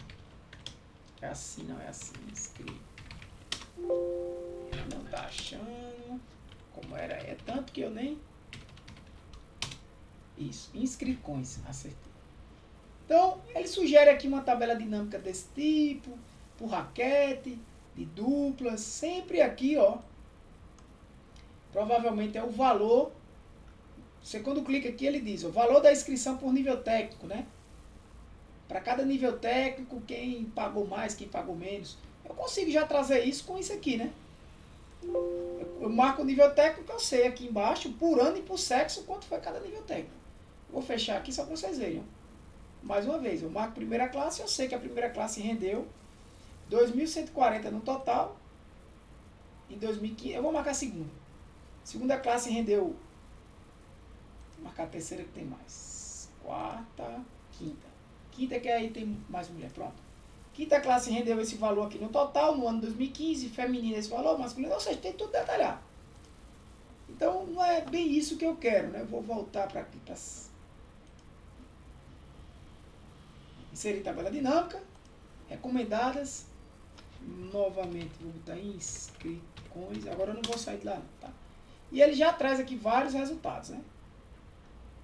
É assim, não é assim, inscrito. Não tá achando. Como era? É tanto que eu nem... Isso, inscrições, acertei. Então, ele sugere aqui uma tabela dinâmica desse tipo, por raquete, de duplas, sempre aqui, ó. Provavelmente é o valor. Você quando clica aqui, ele diz o valor da inscrição por nível técnico, né? Para cada nível técnico, quem pagou mais, quem pagou menos. Eu consigo já trazer isso com isso aqui, né? Eu marco o nível técnico, eu sei aqui embaixo, por ano e por sexo, quanto foi cada nível técnico. Vou fechar aqui só para vocês verem. Mais uma vez, eu marco primeira classe, eu sei que a primeira classe rendeu 2.140 no total. Em 2015, eu vou marcar a segunda. Segunda classe rendeu... Vou marcar a terceira que tem mais. Quarta, quinta. Quinta que aí tem mais mulher, pronto. Quinta classe rendeu esse valor aqui no total, no ano 2015, feminina esse valor, masculino, ou seja, tem tudo detalhado. Então, não é bem isso que eu quero, né? Eu vou voltar para aqui, para inserir tabela dinâmica, recomendadas, novamente vou botar inscrições, agora eu não vou sair de lá, tá? E ele já traz aqui vários resultados, né?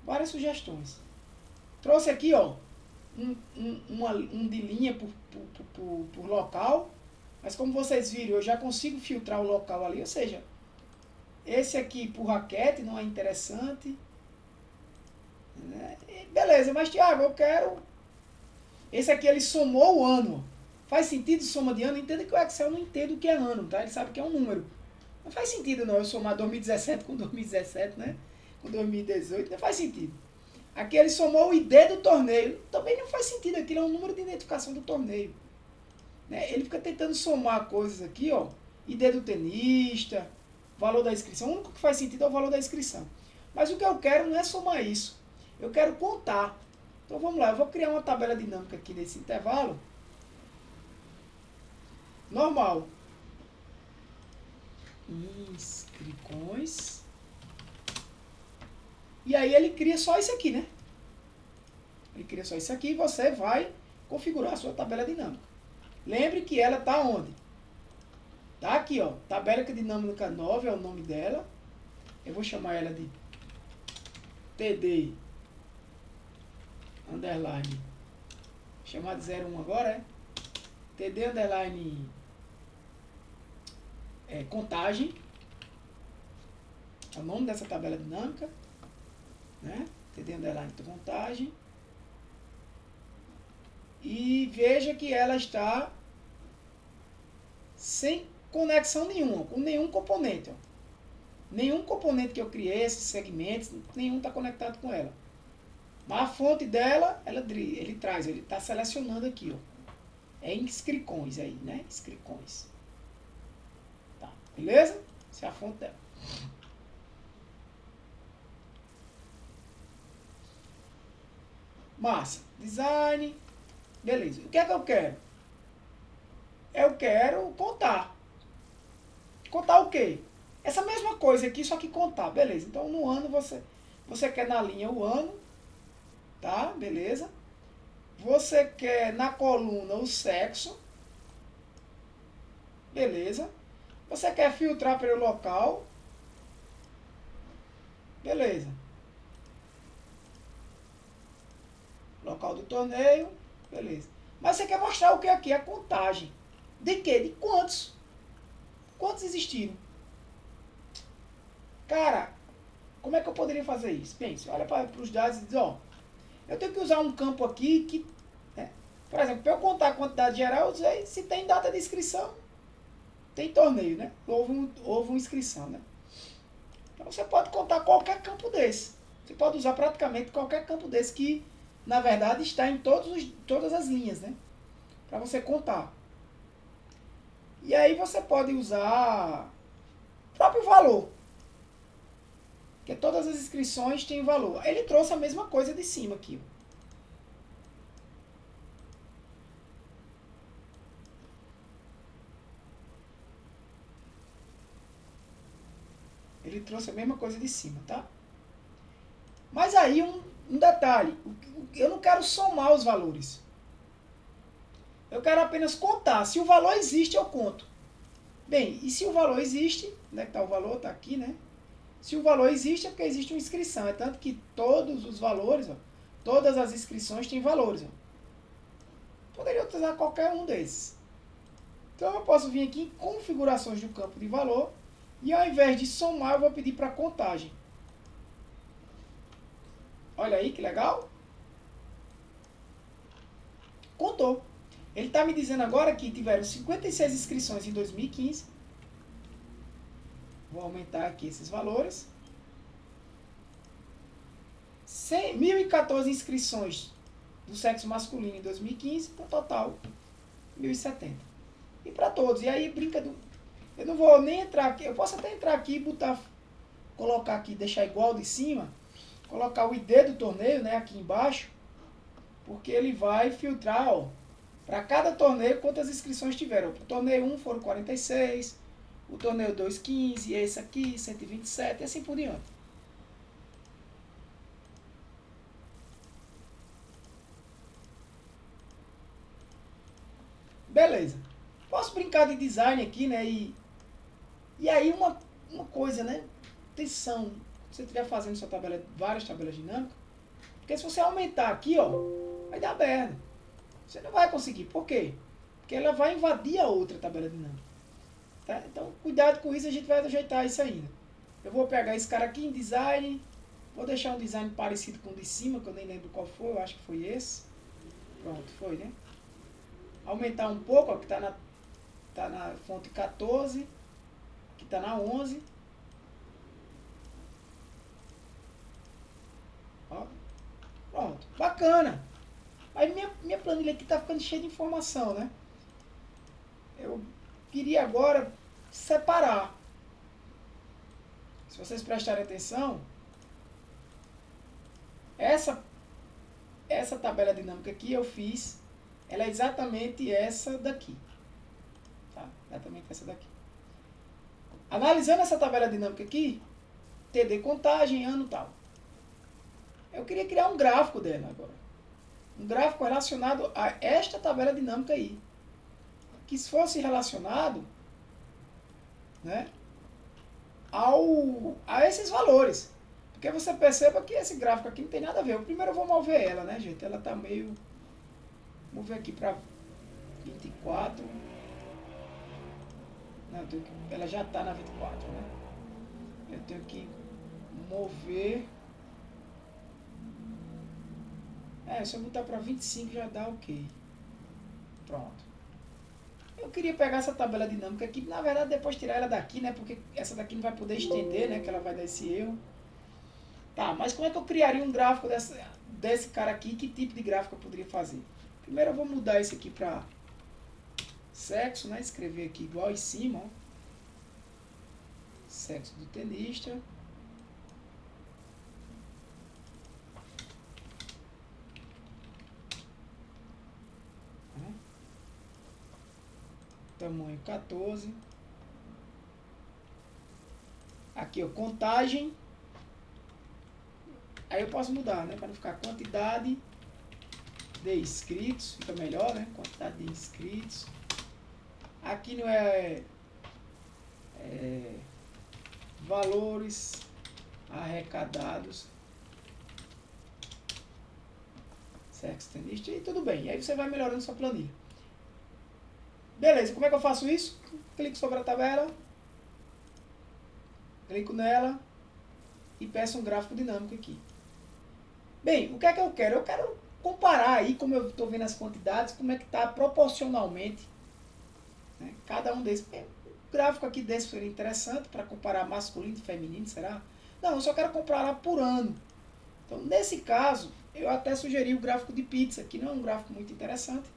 Várias sugestões. Trouxe aqui, ó, um de linha por local, mas como vocês viram, eu já consigo filtrar o local ali, ou seja, esse aqui por raquete não é interessante, né? Beleza, mas Thiago, eu quero... Esse aqui ele somou o ano. Faz sentido soma de ano? Entenda que o Excel não entende o que é ano, tá? Ele sabe que é um número. Não faz sentido não eu somar 2017 com 2017, né? Com 2018, não faz sentido. Aqui ele somou o ID do torneio. Também não faz sentido, aquilo é um número de identificação do torneio. Né? Ele fica tentando somar coisas aqui, ó. ID do tenista, valor da inscrição. O único que faz sentido é o valor da inscrição. Mas o que eu quero não é somar isso. Eu quero contar. Então vamos lá, eu vou criar uma tabela dinâmica aqui nesse intervalo. Normal. Inscrições. E aí ele cria só isso aqui, né? Ele cria só isso aqui e você vai configurar a sua tabela dinâmica. Lembre que ela está onde? Tá aqui, ó. Tabela dinâmica 9 é o nome dela. Eu vou chamar ela de TD underline. Chamar de 01 agora, é? TD underline contagem. É o nome dessa tabela dinâmica, né? TD underline contagem. E veja que ela está sem conexão nenhuma, com nenhum componente. Ó. Nenhum componente que eu criei, esses segmentos, nenhum está conectado com ela. Mas a fonte dela, ele traz, ele está selecionando aqui. Ó. É em scricões aí, né? Scricões. Tá, beleza? Essa é a fonte dela. Massa. Design. Beleza. O que é que eu quero? Eu quero contar. Contar o quê? Essa mesma coisa aqui, só que contar. Beleza. Então, no ano, você quer na linha o ano. Tá? Beleza. Você quer na coluna o sexo. Beleza. Você quer filtrar pelo local. Beleza. Local do torneio. Beleza. Mas você quer mostrar o que aqui? A contagem. De quê? De quantos? Quantos existiram? Cara, como é que eu poderia fazer isso? Pense, olha para os dados e diz, ó, eu tenho que usar um campo aqui que, né, por exemplo, para eu contar a quantidade geral, eu sei se tem data de inscrição, tem torneio, né? Houve uma inscrição, né? Então você pode contar qualquer campo desse. Você pode usar praticamente qualquer campo desse que, na verdade, está em todas as linhas, né? Para você contar. E aí você pode usar o próprio valor. Porque todas as inscrições têm valor. Ele trouxe a mesma coisa de cima aqui. Ele trouxe a mesma coisa de cima, tá? Mas aí um detalhe. Eu não quero somar os valores. Eu quero apenas contar. Se o valor existe, eu conto. Bem, e se o valor existe, onde é que está o valor? Está aqui, né? Se o valor existe, é porque existe uma inscrição. É tanto que todos os valores, ó, todas as inscrições têm valores. Ó. Poderia utilizar qualquer um desses. Então eu posso vir aqui em configurações do campo de valor e ao invés de somar, eu vou pedir para contagem. Olha aí que legal. Contou. Ele está me dizendo agora que tiveram 56 inscrições em 2015. Vou aumentar aqui esses valores. 1.014 inscrições do sexo masculino em 2015, no total 1.070. E para todos. E aí brinca do... Eu não vou nem entrar aqui. Eu posso até entrar aqui e botar, colocar aqui, deixar igual de cima, colocar o ID do torneio, né, aqui embaixo, porque ele vai filtrar, ó, para cada torneio quantas inscrições tiveram. Para o torneio 1 foram 46, o torneio 2, 15, e esse aqui, 127, e assim por diante. Beleza. Posso brincar de design aqui, né? E aí uma coisa, né? Atenção, se você estiver fazendo sua tabela, várias tabelas dinâmicas, porque se você aumentar aqui, ó, vai dar merda. Você não vai conseguir. Por quê? Porque ela vai invadir a outra tabela dinâmica. Tá? Então, cuidado com isso, a gente vai ajeitar isso ainda. Eu vou pegar esse cara aqui em design, vou deixar um design parecido com o de cima, que eu nem lembro qual foi, eu acho que foi esse. Pronto, foi, né? Aumentar um pouco, ó, que tá na fonte 14, que tá na 11. Ó. Pronto, bacana. Aí minha planilha aqui tá ficando cheia de informação, né? Eu queria agora separar. Se vocês prestarem atenção, essa tabela dinâmica aqui eu fiz, ela é exatamente essa daqui. Tá? Exatamente essa daqui. Analisando essa tabela dinâmica aqui, TD contagem, ano e tal. Eu queria criar um gráfico dela agora. Um gráfico relacionado a esta tabela dinâmica aí. Que se fosse relacionado né, a esses valores. Porque você perceba que esse gráfico aqui não tem nada a ver. Primeiro eu vou mover ela, né, gente? Ela tá meio... Vou mover aqui para 24. Não, ela já tá na 24, né? Eu tenho que mover... se eu botar para 25 já dá ok. Pronto. Eu queria pegar essa tabela dinâmica aqui, na verdade depois tirar ela daqui, né? Porque essa daqui não vai poder estender, né? Que ela vai dar esse erro. Tá, mas como é que eu criaria um gráfico desse cara aqui? Que tipo de gráfico eu poderia fazer? Primeiro eu vou mudar esse aqui para sexo, né? Escrever aqui igual em cima, ó. Sexo do tenista. Tamanho 14. Aqui, ó, contagem. Aí eu posso mudar, né? Para não ficar quantidade de inscritos. Fica melhor, né? Quantidade de inscritos. Aqui não é valores arrecadados. Sexo tenista. E tudo bem. E aí você vai melhorando sua planilha. Beleza, como é que eu faço isso? Clico sobre a tabela, clico nela e peço um gráfico dinâmico aqui. Bem, o que é que eu quero? Eu quero comparar aí, como eu estou vendo as quantidades, como é que está proporcionalmente, né, cada um desses. O gráfico aqui desse seria interessante para comparar masculino e feminino, será? Não, eu só quero comparar por ano. Então, nesse caso, eu até sugeri o gráfico de pizza, que não é um gráfico muito interessante,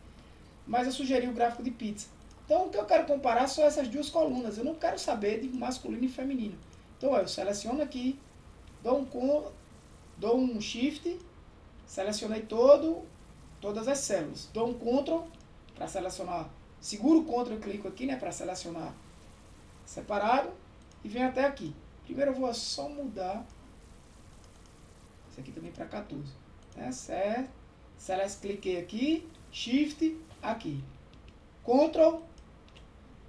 mas eu sugeri o gráfico de pizza. Então, o que eu quero comparar são essas duas colunas. Eu não quero saber de masculino e feminino. Então, eu seleciono aqui, dou um Shift, selecionei todas as células. Dou um Ctrl para selecionar. Seguro o Ctrl e clico aqui, né, para selecionar separado. E venho até aqui. Primeiro eu vou só mudar. Isso aqui também para 14. Né, certo. Cliquei aqui, Shift, aqui. Ctrl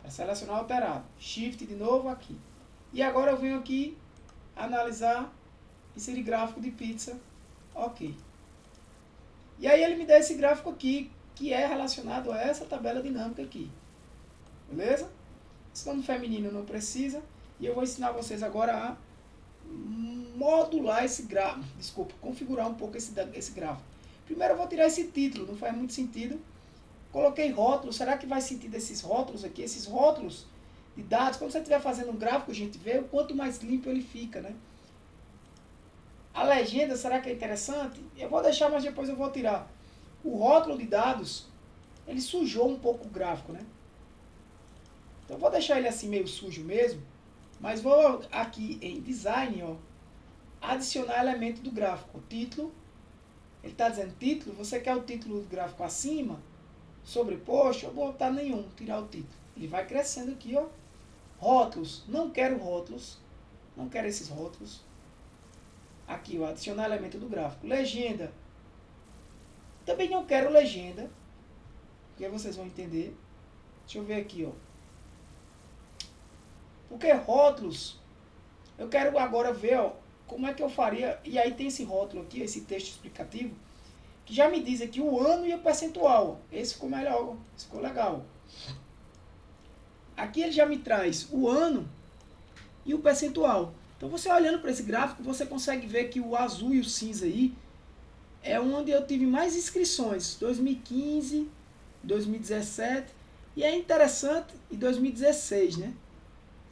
para selecionar alterado. Shift de novo aqui. E agora eu venho aqui analisar, inserir gráfico de pizza. Ok. E aí ele me dá esse gráfico aqui, que é relacionado a essa tabela dinâmica aqui. Beleza? Se no feminino não precisa. E eu vou ensinar vocês agora a modular esse gráfico. Desculpa, configurar um pouco esse gráfico. Primeiro eu vou tirar esse título, não faz muito sentido. Coloquei rótulos, será que faz sentido esses rótulos aqui? Esses rótulos de dados, quando você estiver fazendo um gráfico, gente, vê o quanto mais limpo ele fica, né? A legenda, será que é interessante? Eu vou deixar, mas depois eu vou tirar. O rótulo de dados, ele sujou um pouco o gráfico, né? Então eu vou deixar ele assim meio sujo mesmo, mas vou aqui em design, ó, adicionar elemento do gráfico. O título, ele está dizendo título, você quer o título do gráfico acima? Sobreposto, eu vou botar nenhum, tirar o título. Ele vai crescendo aqui, ó. Rótulos, não quero rótulos, não quero esses rótulos. Aqui, ó, adicionar elemento do gráfico. Legenda, também não quero legenda, porque aí vocês vão entender. Deixa eu ver aqui, ó. Porque rótulos, eu quero agora ver, ó, como é que eu faria. E aí tem esse rótulo aqui, esse texto explicativo, que já me diz aqui o ano e o percentual. Esse ficou melhor, esse ficou legal. Aqui ele já me traz o ano e o percentual. Então você olhando para esse gráfico, você consegue ver que o azul e o cinza aí é onde eu tive mais inscrições. 2015, 2017 e é interessante, e 2016, né?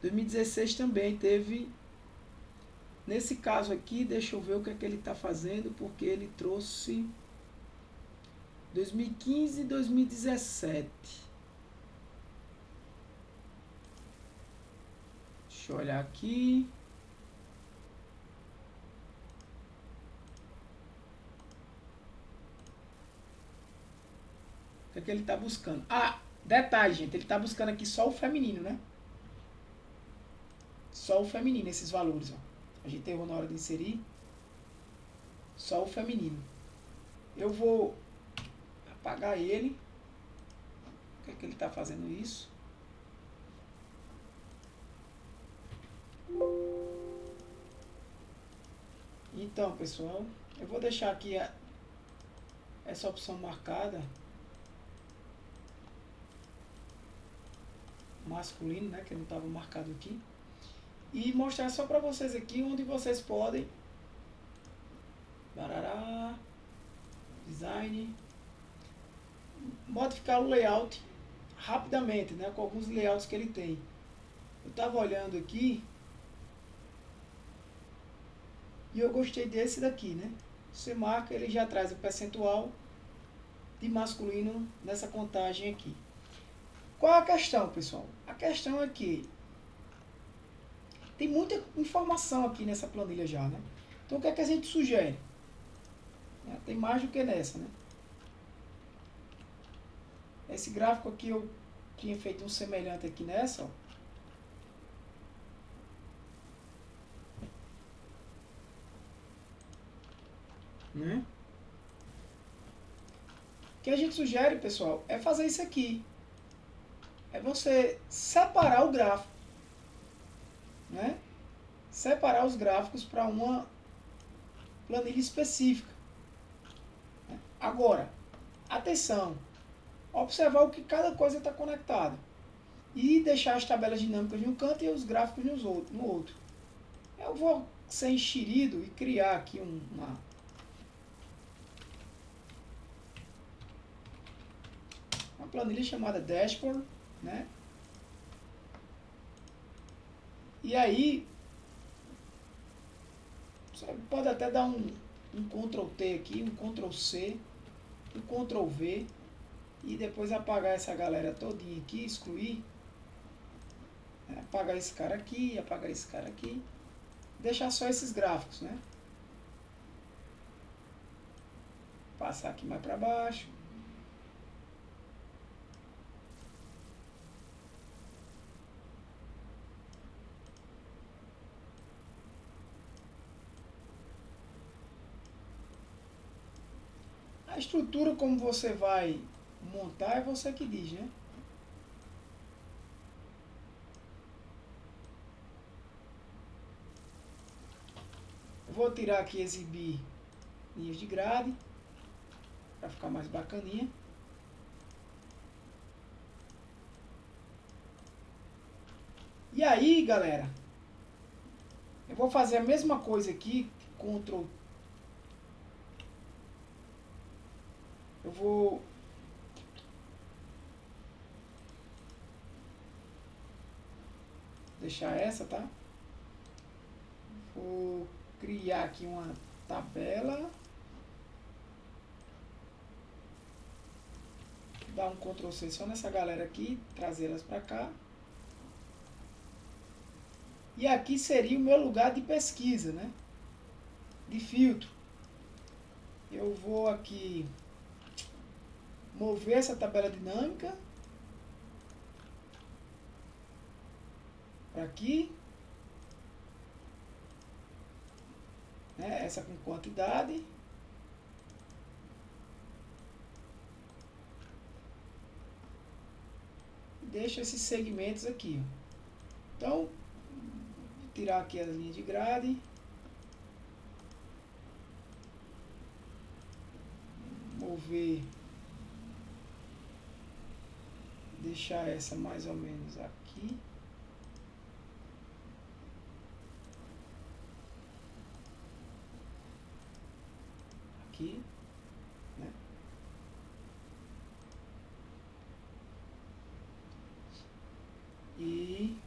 2016 também teve. Nesse caso aqui, deixa eu ver o que é que ele está fazendo, porque ele trouxe 2015 e 2017. Deixa eu olhar aqui. O que é que ele está buscando? Ah, detalhe, gente, ele está buscando aqui só o feminino, né? Só o feminino, esses valores, ó. A gente errou na hora de inserir. Só o feminino. Eu vou apagar ele. Por que é que ele está fazendo isso? Então, pessoal, eu vou deixar aqui essa opção marcada, masculino, né, que não estava marcado aqui, e mostrar só para vocês aqui onde vocês podem, barará, design, modificar o layout rapidamente, né, com alguns layouts que ele tem. Eu estava olhando aqui e eu gostei desse daqui, né? Você marca, ele já traz o percentual de masculino nessa contagem aqui. Qual é a questão, pessoal? A questão é que tem muita informação aqui nessa planilha já, né? Então o que é que a gente sugere? Tem mais do que nessa, né? Esse gráfico aqui eu tinha feito um semelhante aqui nessa, ó. Né? O que a gente sugere, pessoal, é fazer isso aqui. É você separar o gráfico, né? Separar os gráficos para uma planilha específica. Agora, atenção, observar o que cada coisa está conectada e deixar as tabelas dinâmicas de um canto e os gráficos no outro. Eu vou ser enxerido e criar aqui uma planilha chamada Dashboard, né? E aí, você pode até dar um Ctrl T aqui, um Ctrl C, um Ctrl V, e depois apagar essa galera todinha aqui, excluir, apagar esse cara aqui, apagar esse cara aqui, deixar só esses gráficos, né? Passar aqui mais para baixo. A estrutura como você vai montar é você que diz, né? Eu vou tirar aqui exibir linhas de grade para ficar mais bacaninha. E aí, galera, eu vou fazer a mesma coisa aqui, Ctrl. Eu vou deixar essa, tá? Vou criar aqui uma tabela. Dar um Ctrl C só nessa galera aqui, trazê-las para cá. E aqui seria o meu lugar de pesquisa, né? De filtro. Eu vou aqui mover essa tabela dinâmica para aqui, né? Essa com quantidade. Deixa esses segmentos aqui. Então, vou tirar aqui as linhas de grade. Mover. Deixar essa mais ou menos aqui. Aqui, né? E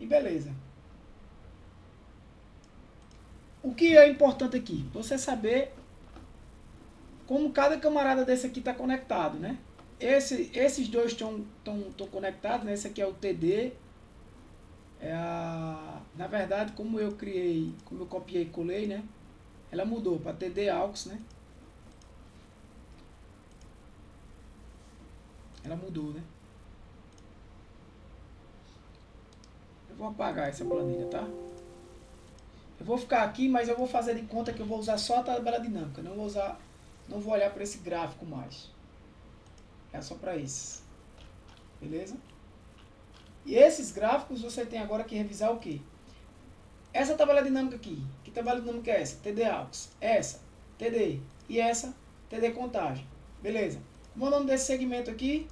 beleza. O que é importante aqui? Você saber como cada camarada desse aqui está conectado, né? Esses dois estão conectados, né? Esse aqui é o TD. Na verdade, como eu copiei e colei, né? Ela mudou para TD AUX, né? Ela mudou, né? Eu vou apagar essa planilha, tá? Eu vou ficar aqui, mas eu vou fazer de conta que eu vou usar só a tabela dinâmica. Não vou olhar para esse gráfico mais. É só para isso. Beleza? E esses gráficos você tem agora que revisar o quê? Essa tabela dinâmica aqui. Que tabela dinâmica é essa? TD AUX. Essa, TD. E essa, TD contagem. Beleza. Como é o nome desse segmento aqui?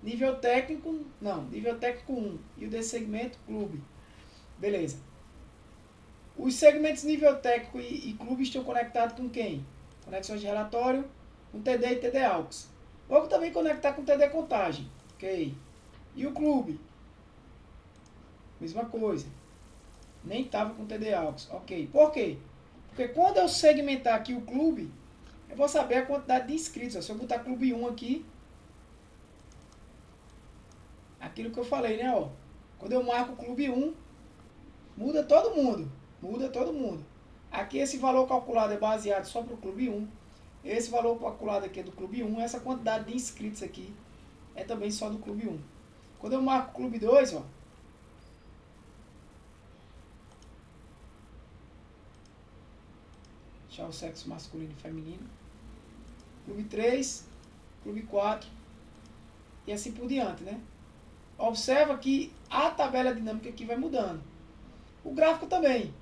Nível técnico, não, nível técnico 1. E o desse segmento, clube. Beleza. Os segmentos nível técnico e clube estão conectados com quem? Conexões de relatório, com TD e TD AUX. Vou também conectar com TD contagem. Ok. E o clube? Mesma coisa. Nem estava com TD AUX. Ok. Por quê? Porque quando eu segmentar aqui o clube, eu vou saber a quantidade de inscritos. Se eu botar clube 1 aqui, aquilo que eu falei, né? Ó, quando eu marco o clube 1, muda todo mundo. Muda todo mundo. Aqui esse valor calculado é baseado só para o clube 1. Esse valor calculado aqui é do clube 1. Essa quantidade de inscritos aqui é também só do clube 1. Quando eu marco o clube 2, ó, deixar o sexo masculino e feminino. Clube 3, clube 4 e assim por diante, né? Observa que a tabela dinâmica aqui vai mudando. O gráfico também.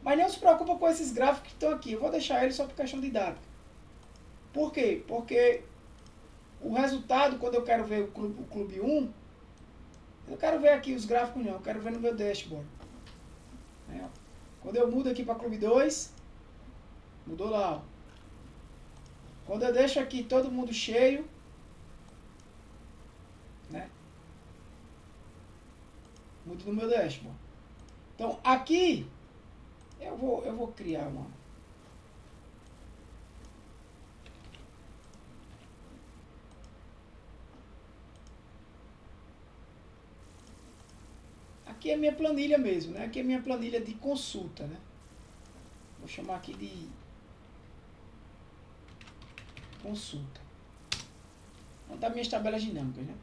Mas não se preocupa com esses gráficos que estão aqui. Eu vou deixar eles só por questão didática. Por quê? Porque o resultado, quando eu quero ver o clube 1, eu não quero ver aqui os gráficos não, eu quero ver no meu dashboard. Quando eu mudo aqui para clube 2, mudou lá. Ó. Quando eu deixo aqui todo mundo cheio, né? Mudo no meu dashboard. Então aqui eu vou criar uma. Aqui é minha planilha mesmo, né? Aqui é minha planilha de consulta, né? Vou chamar aqui de consulta. Onde tá minhas tabelas dinâmicas, né?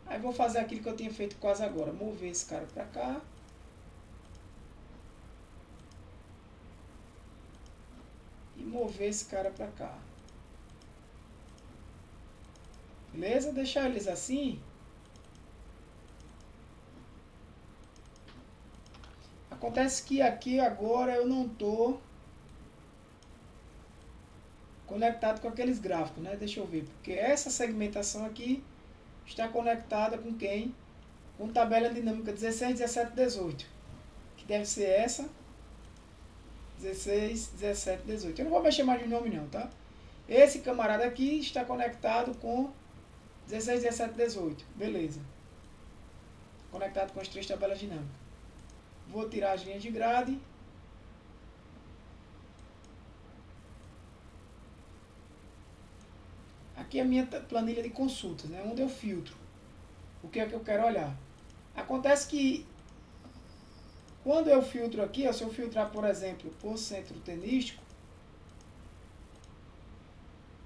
Aí vou fazer aquilo que eu tinha feito quase agora. Mover esse cara para cá. E mover esse cara para cá. Beleza? Deixar eles assim. Acontece que aqui agora eu não estou conectado com aqueles gráficos, né? Deixa eu ver. Porque essa segmentação aqui está conectada com quem? Com tabela dinâmica 16, 17, 18. Que deve ser essa. 16, 17, 18. Eu não vou mexer mais de nome não, tá? Esse camarada aqui está conectado com 16, 17, 18. Beleza. Conectado com as três tabelas dinâmicas. Vou tirar as linhas de grade. Aqui é a minha planilha de consultas, né? Onde eu filtro. O que é que eu quero olhar. Acontece que quando eu filtro aqui, ó, se eu filtrar, por exemplo, por centro tenístico,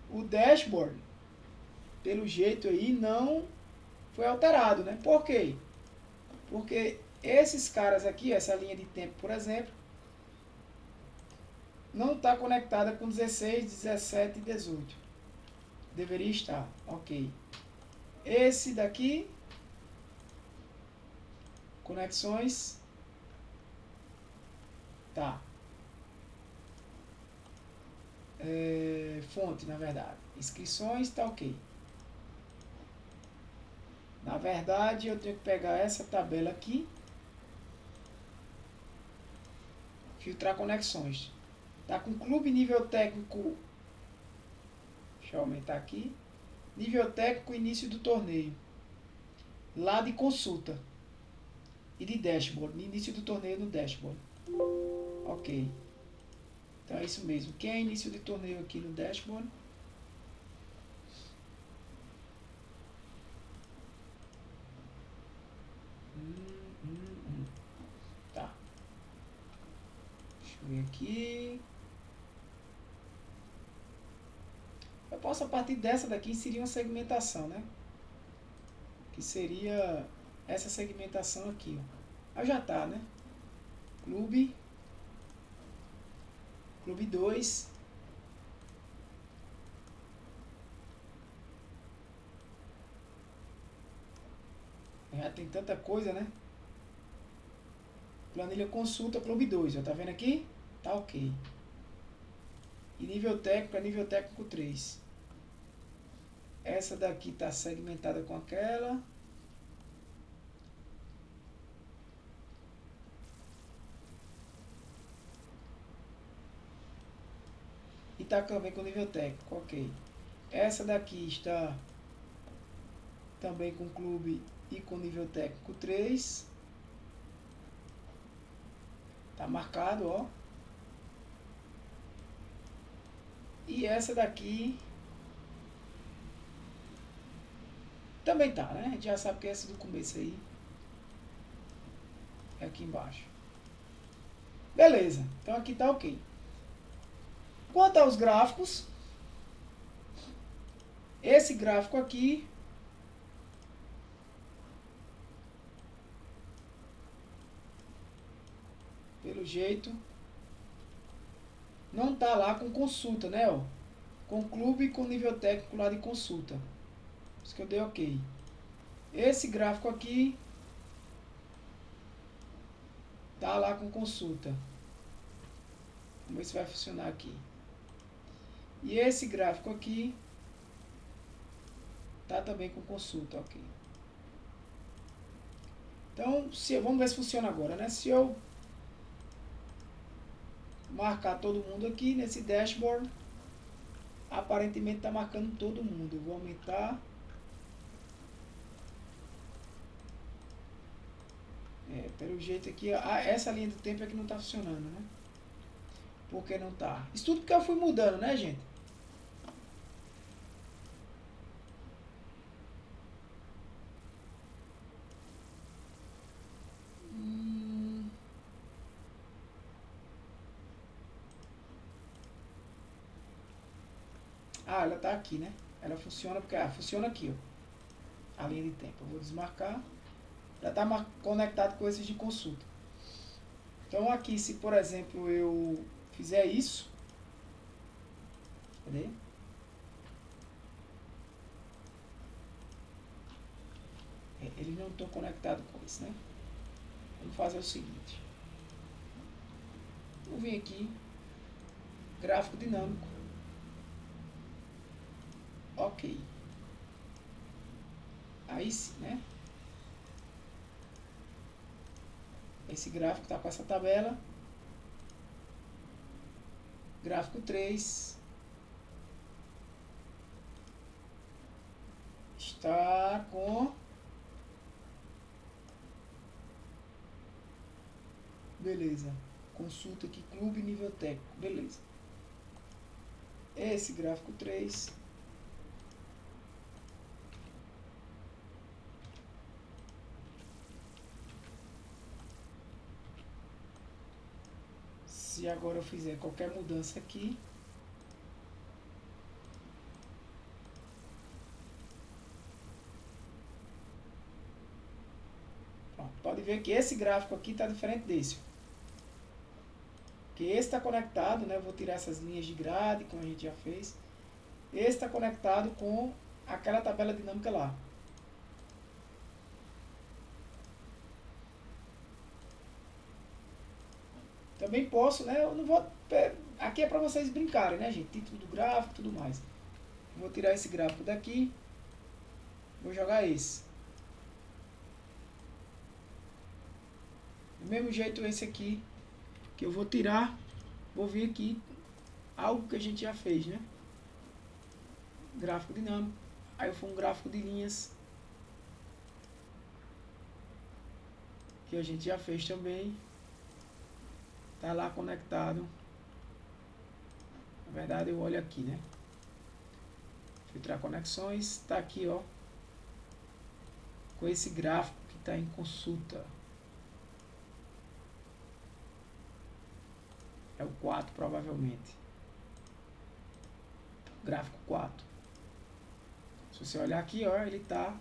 o dashboard, pelo jeito aí, não foi alterado, né? Por quê? Porque esses caras aqui, essa linha de tempo, por exemplo, não está conectada com 16, 17 e 18. Deveria estar, ok. Esse daqui, conexões, tá. Fonte, na verdade. Inscrições, tá ok. Na verdade, eu tenho que pegar essa tabela aqui. Filtrar conexões. Tá com clube nível técnico. Deixa eu aumentar aqui. Nível técnico, início do torneio. Lá de consulta. E de dashboard. Início do torneio no dashboard. Ok. Então é isso mesmo. Quem é início de torneio aqui no dashboard? Tá. Deixa eu ver aqui. Eu posso, a partir dessa daqui, inserir uma segmentação, né? Que seria essa segmentação aqui, ó. Aí já tá, né? Clube 2. Já tem tanta coisa, né? Planilha consulta Clube 2, ó, tá vendo aqui? Tá ok. E nível técnico é nível técnico 3. Essa daqui tá segmentada com aquela. E tá também com nível técnico, ok. Essa daqui está também com clube e com nível técnico 3. Tá marcado, ó. E essa daqui também tá, né? A gente já sabe que essa do começo aí é aqui embaixo. Beleza, então aqui tá ok. Quanto aos gráficos, esse gráfico aqui pelo jeito não tá lá com consulta, né, ó? Com clube e com nível técnico lá de consulta. Por isso que eu dei ok. Esse gráfico aqui tá lá com consulta. Vamos ver se vai funcionar aqui. E esse gráfico aqui tá também com consulta, ok. Então, vamos ver se funciona agora, né? Se eu marcar todo mundo aqui nesse dashboard, aparentemente está marcando todo mundo. Eu vou aumentar. Pelo jeito aqui, essa linha do tempo é que não está funcionando, né? Por que não está? Isso tudo porque eu fui mudando, né, gente? Ah, ela está aqui, né? Ela funciona porque funciona aqui, ó. A linha de tempo. Eu vou desmarcar. Já está conectado com esses de consulta. Então aqui, se por exemplo eu fizer isso, cadê? Eles não estão conectados com isso, né? Vamos fazer o seguinte. Vou vir aqui, gráfico dinâmico. Ok. Aí sim, né? Esse gráfico está com essa tabela. Gráfico 3 está com... Beleza. Consulta aqui, clube nível técnico. Beleza. Esse gráfico 3... Se agora eu fizer qualquer mudança aqui, pronto, pode ver que esse gráfico aqui está diferente desse. Porque esse está conectado, né? Eu vou tirar essas linhas de grade, como a gente já fez. Esse está conectado com aquela tabela dinâmica lá. Também posso, né? Eu não vou... Aqui é para vocês brincarem, né, gente? Título do gráfico e tudo mais. Vou tirar esse gráfico daqui. Vou jogar esse. Do mesmo jeito esse aqui, que eu vou tirar. Vou vir aqui, algo que a gente já fez, né? Gráfico dinâmico. Aí eu for um gráfico de linhas, que a gente já fez também. Tá lá conectado. Na verdade eu olho aqui, né? Filtrar conexões. Tá aqui, ó. Com esse gráfico que está em consulta. É o 4 provavelmente. Gráfico 4. Se você olhar aqui, ó, ele está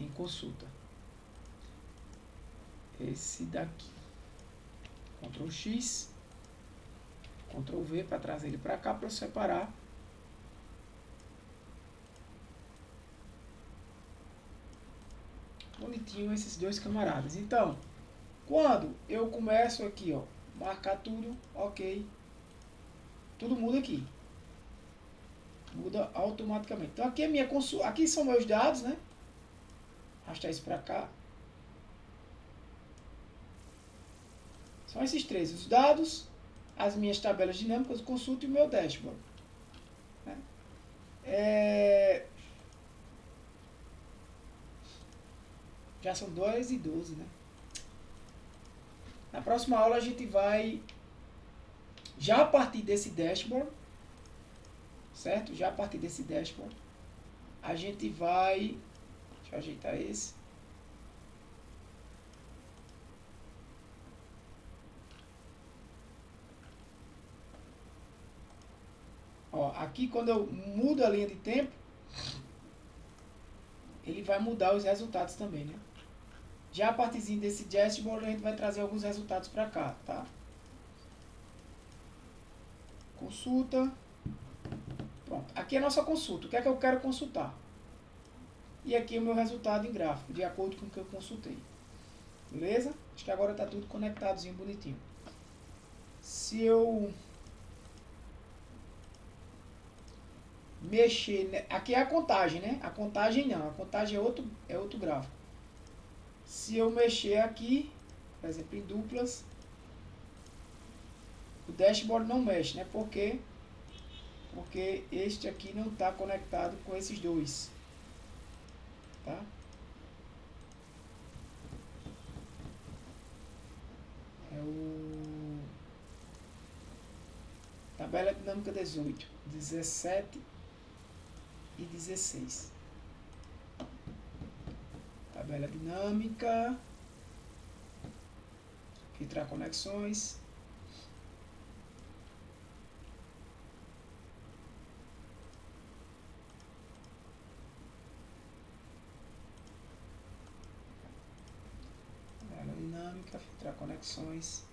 em consulta. Esse daqui. Ctrl X, Ctrl V para trazer ele para cá para separar Bonitinho esses dois camaradas. Então, quando eu começo aqui, ó, marcar tudo, ok, tudo muda aqui. Muda automaticamente. Então aqui é minha consulta, aqui são meus dados, né? Arrastar isso para cá. São esses três, os dados, as minhas tabelas dinâmicas, o consulta e o meu dashboard. Né? Já são 2:12, né? Na próxima aula a gente vai, já a partir desse dashboard, certo? Já a partir desse dashboard, a gente vai, deixa eu ajeitar esse. Ó, aqui quando eu mudo a linha de tempo, ele vai mudar os resultados também, né? Já a partirzinho desse dashboard a gente vai trazer alguns resultados para cá, tá? Consulta. Pronto. Aqui é a nossa consulta. O que é que eu quero consultar? E aqui é o meu resultado em gráfico, de acordo com o que eu consultei. Beleza? Acho que agora está tudo conectadozinho, bonitinho. Se eu mexer... Aqui é a contagem, né? A contagem não. A contagem é outro gráfico. Se eu mexer aqui, por exemplo, em duplas, o dashboard não mexe, né? Por quê? Porque este aqui não está conectado com esses dois. Tá? É o... Tabela dinâmica 18, 17 e 16. Tabela dinâmica, filtrar conexões. Tabela dinâmica, filtrar conexões.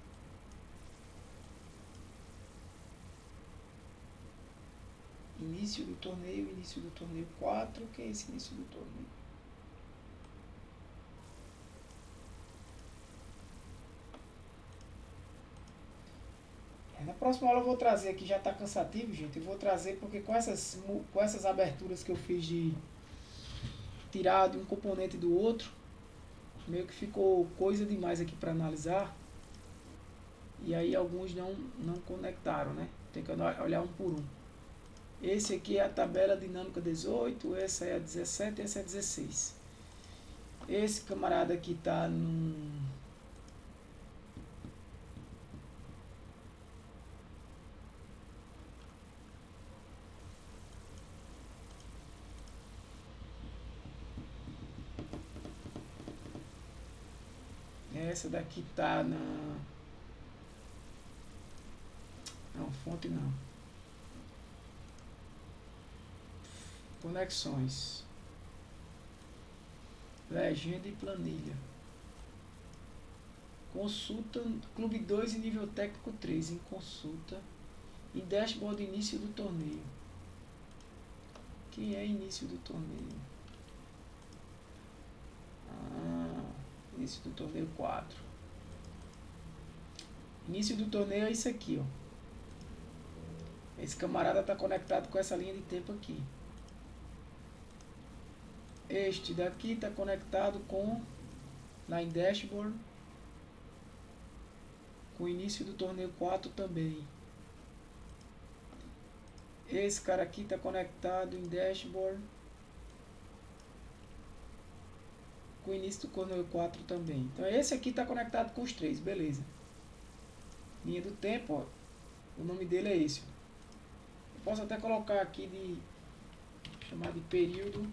Início do torneio 4. O que é esse início do torneio? Na próxima aula eu vou trazer aqui, já está cansativo, gente. Eu vou trazer porque com essas aberturas que eu fiz de tirar de um componente do outro, meio que ficou coisa demais aqui para analisar. E aí alguns não conectaram, né? Tem que olhar um por um. Esse aqui é a tabela dinâmica 18, essa é a 17 e essa é a 16. Esse camarada aqui está num... Essa daqui tá na... Não, fonte não. Conexões. Legenda e planilha. Consulta, Clube 2 e nível técnico 3 em consulta. E dashboard início do torneio. Quem é início do torneio? Início do torneio 4. Início do torneio é isso aqui, ó. Esse camarada está conectado com essa linha de tempo aqui. Este daqui está conectado com lá em dashboard, com o início do torneio 4 também. Esse cara aqui está conectado em dashboard com o início do torneio 4 também. Então esse aqui está conectado com os três, beleza. Linha do tempo, ó, o nome dele é esse. Eu posso até colocar aqui de chamar de período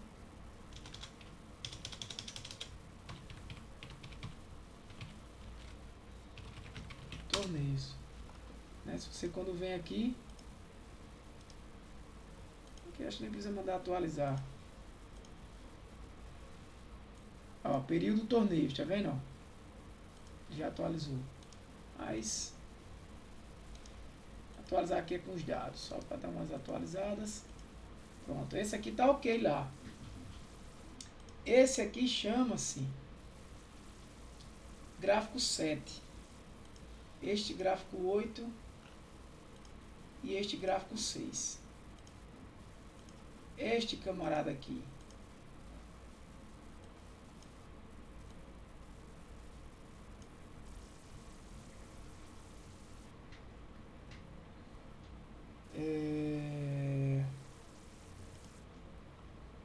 torneios, né? Se você quando vem aqui acho que nem precisa mandar atualizar. Ó, período torneio, tá vendo? Ó? Já atualizou. Mas atualizar aqui é com os dados, só para dar umas atualizadas. Pronto, esse aqui tá ok lá. Esse aqui chama-se gráfico 7. Este gráfico 8. E este gráfico 6. Este camarada aqui.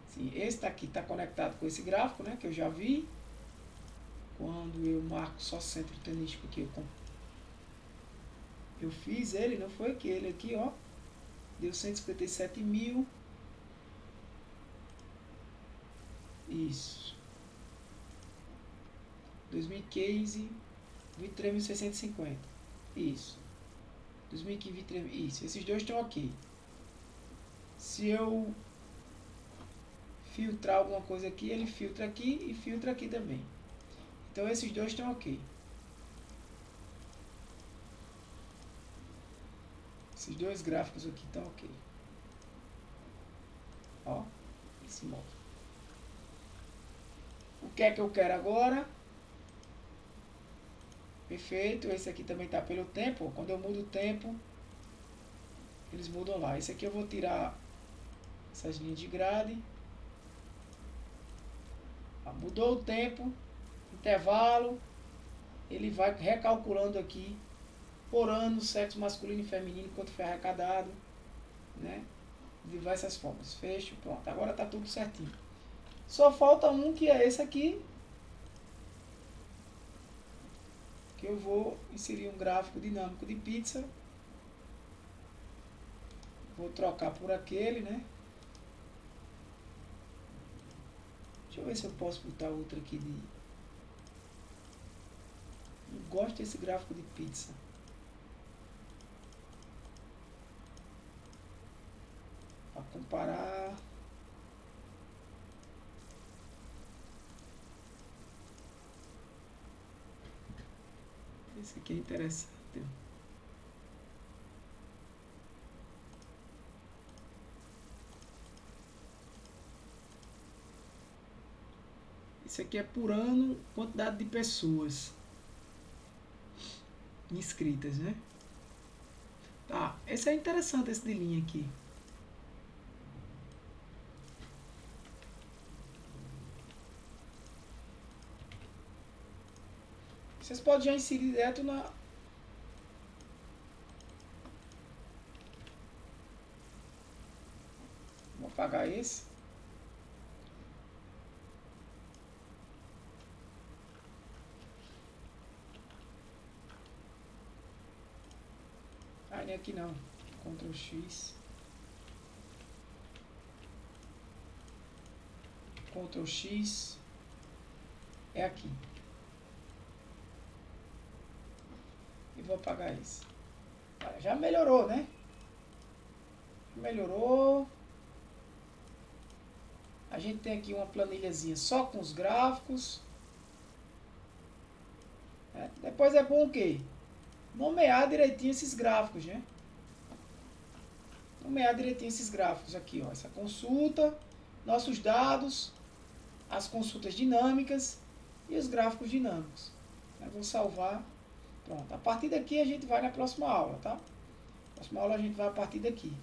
Sim, esse aqui está conectado com esse gráfico, né, que eu já vi. Quando eu marco só centro tenístico aqui, eu fiz ele, não foi aquele aqui, ó. Deu 157 mil. Isso. 2015, 23.650. Isso. 2015, 23. Isso. Esses dois estão aqui. Se eu filtrar alguma coisa aqui, ele filtra aqui e filtra aqui também. Então esses dois estão ok. Esses dois gráficos aqui estão ok. Ó, esse modo. O que é que eu quero agora? Perfeito, esse aqui também está pelo tempo. Quando eu mudo o tempo, eles mudam lá. Esse aqui eu vou tirar essas linhas de grade. Mudou o tempo, intervalo, ele vai recalculando aqui por ano, sexo masculino e feminino, quanto foi arrecadado, né? De diversas formas. Fecho, pronto. Agora está tudo certinho. Só falta um, que é esse aqui, que eu vou inserir um gráfico dinâmico de pizza. Vou trocar por aquele, né? Deixa eu ver se eu posso botar outro aqui de... Não gosto desse gráfico de pizza. Para comparar... Esse aqui é interessante. Isso aqui é por ano, quantidade de pessoas inscritas, né? Tá, esse é interessante, esse de linha aqui. Vocês podem já inserir direto na... Vou apagar esse. Ah, nem aqui não. Ctrl X. Ctrl X. É aqui. E vou apagar esse. Olha, já melhorou, né? Melhorou. A gente tem aqui uma planilhazinha só com os gráficos. Depois é bom o quê? Nomear direitinho esses gráficos, né? Nomear direitinho esses gráficos aqui, ó. Essa consulta, nossos dados, as consultas dinâmicas e os gráficos dinâmicos. Eu vou salvar. Pronto. A partir daqui a gente vai na próxima aula, tá? Na próxima aula a gente vai a partir daqui.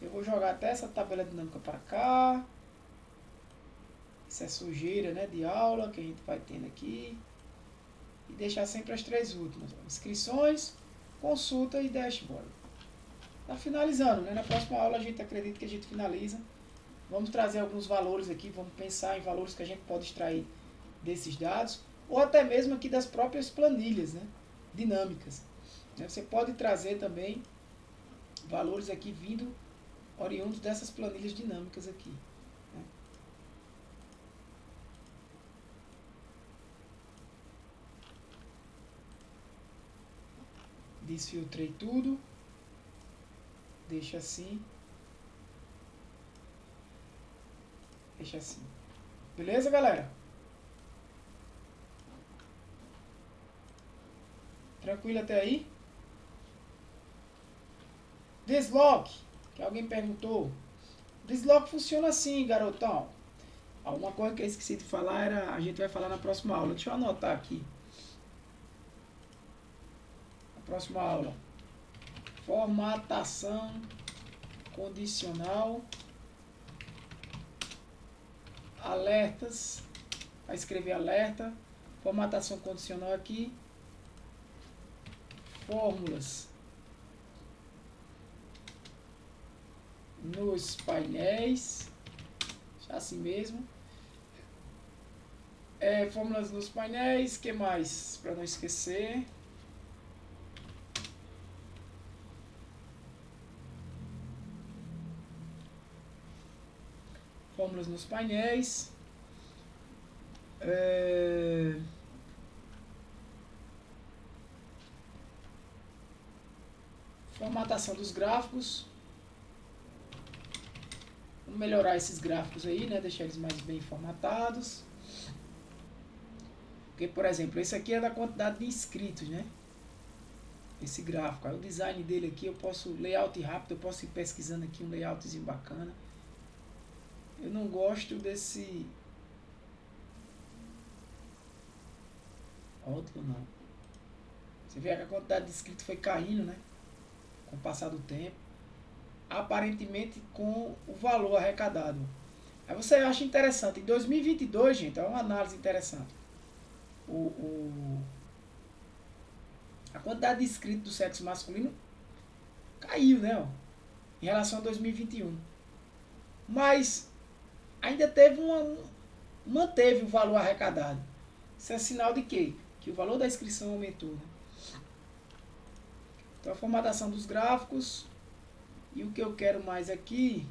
Eu vou jogar até essa tabela dinâmica para cá. Isso é sujeira, né, de aula que a gente vai tendo aqui. E deixar sempre as três últimas. Inscrições, consulta e dashboard. Tá finalizando, né? Na próxima aula a gente acredita que a gente finaliza. Vamos trazer alguns valores aqui, vamos pensar em valores que a gente pode extrair desses dados, ou até mesmo aqui das próprias planilhas, né, dinâmicas. Você pode trazer também valores aqui vindo oriundos dessas planilhas dinâmicas aqui. Né? Desfiltrei tudo. Deixa assim. Deixa assim. Beleza, galera? Tranquilo até aí? Deslock, que alguém perguntou. Deslock funciona assim, garotão. Alguma coisa que eu esqueci de falar era... A gente vai falar na próxima aula. Deixa eu anotar aqui. Próxima aula. Formatação condicional. Alertas. Vai escrever alerta. Formatação condicional aqui. Fórmulas nos painéis. Assim mesmo. Fórmulas nos painéis. Que mais? Para não esquecer. Fórmulas nos painéis. Formatação dos gráficos. Vamos melhorar esses gráficos aí, né? Deixar eles mais bem formatados. Porque, por exemplo, esse aqui é da quantidade de inscritos, né? Esse gráfico. Aí o design dele aqui, eu posso, layout rápido, eu posso ir pesquisando aqui um layoutzinho bacana. Eu não gosto desse outro não. Você vê que a quantidade de inscritos foi caindo, né? Com o passar do tempo. Aparentemente com o valor arrecadado. Aí você acha interessante. Em 2022, gente, é uma análise interessante. A quantidade de inscritos do sexo masculino caiu, né? Ó, em relação a 2021. Mas ainda teve manteve o valor arrecadado. Isso é sinal de quê? Que o valor da inscrição aumentou, né? Então a formatação dos gráficos. E o que eu quero mais aqui,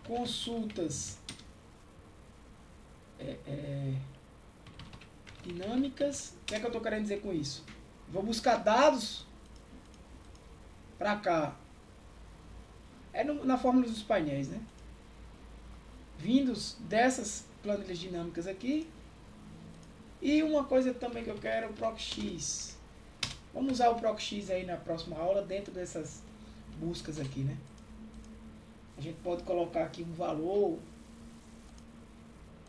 consultas dinâmicas. O que é que eu estou querendo dizer com isso? Vou buscar dados para cá. Na fórmula dos painéis, né? Vindos dessas planilhas dinâmicas aqui. E uma coisa também que eu quero, o ProcX. Vamos usar o ProcX aí na próxima aula, dentro dessas buscas aqui, né? A gente pode colocar aqui um valor,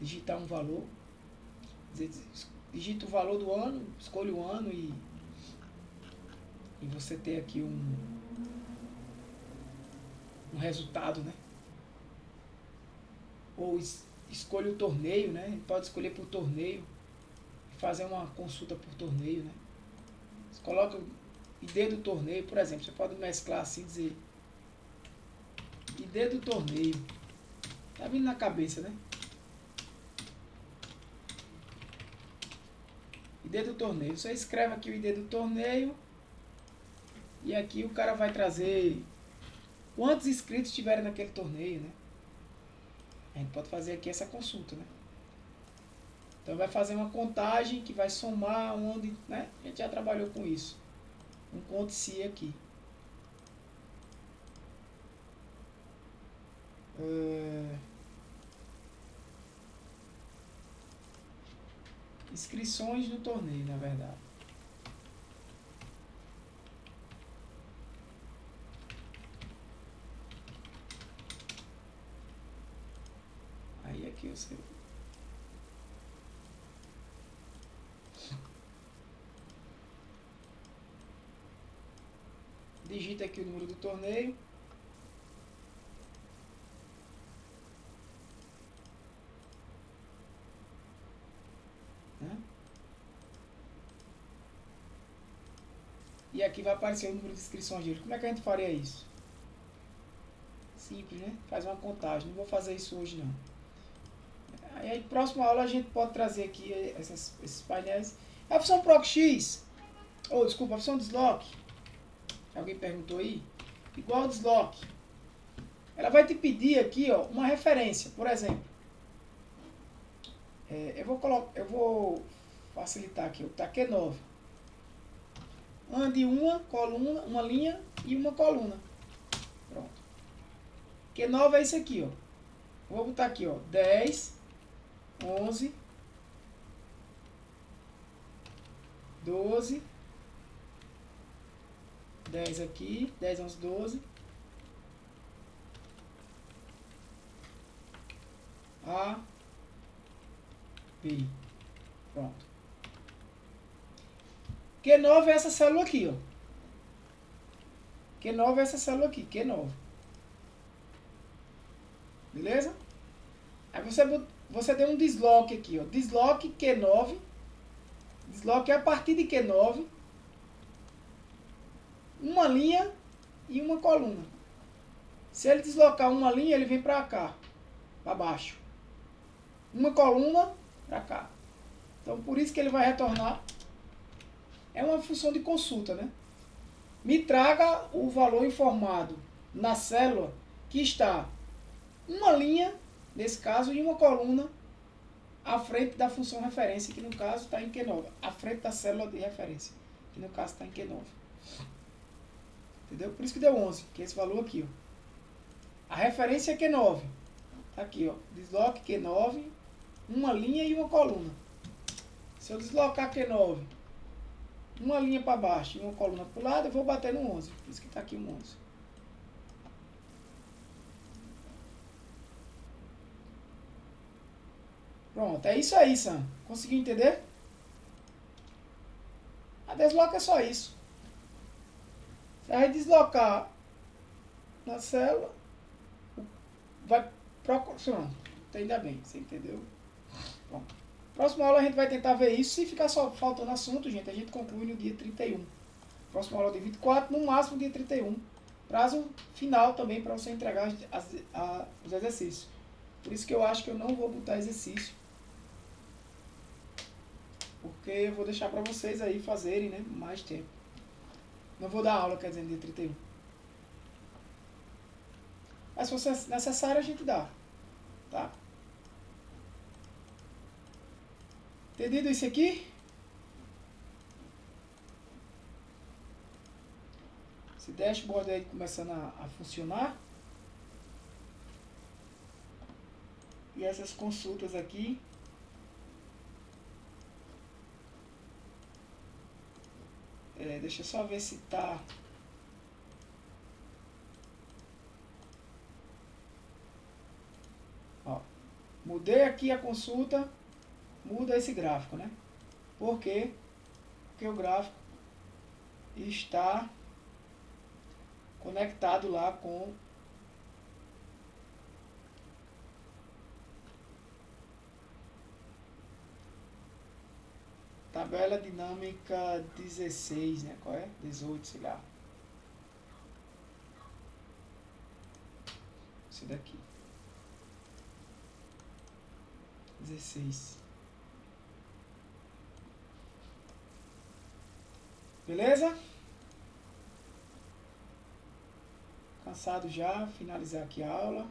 digitar um valor, digita o valor do ano, escolha o ano e você ter aqui um resultado, né? Ou escolha o torneio, né? A gente pode escolher por torneio, fazer uma consulta por torneio, né? Você coloca o ID do torneio, por exemplo, você pode mesclar assim, dizer ID do torneio. Tá vindo na cabeça, né? ID do torneio. Você escreve aqui o ID do torneio e aqui o cara vai trazer quantos inscritos tiveram naquele torneio, né? A gente pode fazer aqui essa consulta, né? Então vai fazer uma contagem que vai somar onde, né? A gente já trabalhou com isso. Um conte-se aqui. Inscrições no torneio, na verdade. Aí aqui você... digita aqui o número do torneio. Né? E aqui vai aparecer o número de inscrições dele. Como é que a gente faria isso? Simples, né? Faz uma contagem. Não vou fazer isso hoje, não. Aí, na próxima aula, a gente pode trazer aqui esses painéis. A função ProcX, desculpa, a função Desloc, alguém perguntou aí, igual ao Desloc, ela vai te pedir aqui, ó, uma referência. Por exemplo, eu vou facilitar aqui, tá Q9. Ande uma coluna, uma linha e uma coluna. Pronto. Q9 é isso aqui, ó. Vou botar aqui, ó, 10, 11, 12, 10 aqui, 10, 11, 12. A, B. Pronto. Q9 é essa célula aqui, ó. Q9 é essa célula aqui, Q9. Beleza? Aí você deu um desloque aqui, ó. Desloque Q9. Desloque a partir de Q9. Uma linha e uma coluna. Se ele deslocar uma linha, ele vem para cá, para baixo. Uma coluna para cá. Então, por isso que ele vai retornar. É uma função de consulta, né? Me traga o valor informado na célula que está uma linha, nesse caso, e uma coluna à frente da função referência, que no caso está em Q9. À frente da célula de referência, que no caso está em Q9. Entendeu? Por isso que deu 11, que é esse valor aqui, ó. A referência é Q9. Tá aqui, ó. Desloque Q9, uma linha e uma coluna. Se eu deslocar Q9, uma linha para baixo e uma coluna para o lado, eu vou bater no 11. Por isso que está aqui um 11. Pronto, é isso aí, Sam. Conseguiu entender? A desloca é só isso. Você vai deslocar na célula, vai proporcionar. Ainda bem, você entendeu? Bom, próxima aula a gente vai tentar ver isso. Se ficar só faltando assunto, gente, a gente conclui no dia 31. Próxima aula de 24, no máximo dia 31. Prazo final também para você entregar os exercícios. Por isso que eu acho que eu não vou botar exercício. Porque eu vou deixar para vocês aí fazerem, né, mais tempo. Não vou dar aula, quer dizer, no dia 31. Mas se for necessário, a gente dá. Tá? Entendido isso aqui? Esse dashboard aí começando a funcionar. E essas consultas aqui. Deixa eu só ver se tá. Ó, mudei aqui a consulta. Muda esse gráfico, né? Por quê? Porque o gráfico está conectado lá com tabela dinâmica 16, né? Qual é? 18, sei lá. Esse daqui. 16. Beleza? Cansado já, finalizar aqui a aula.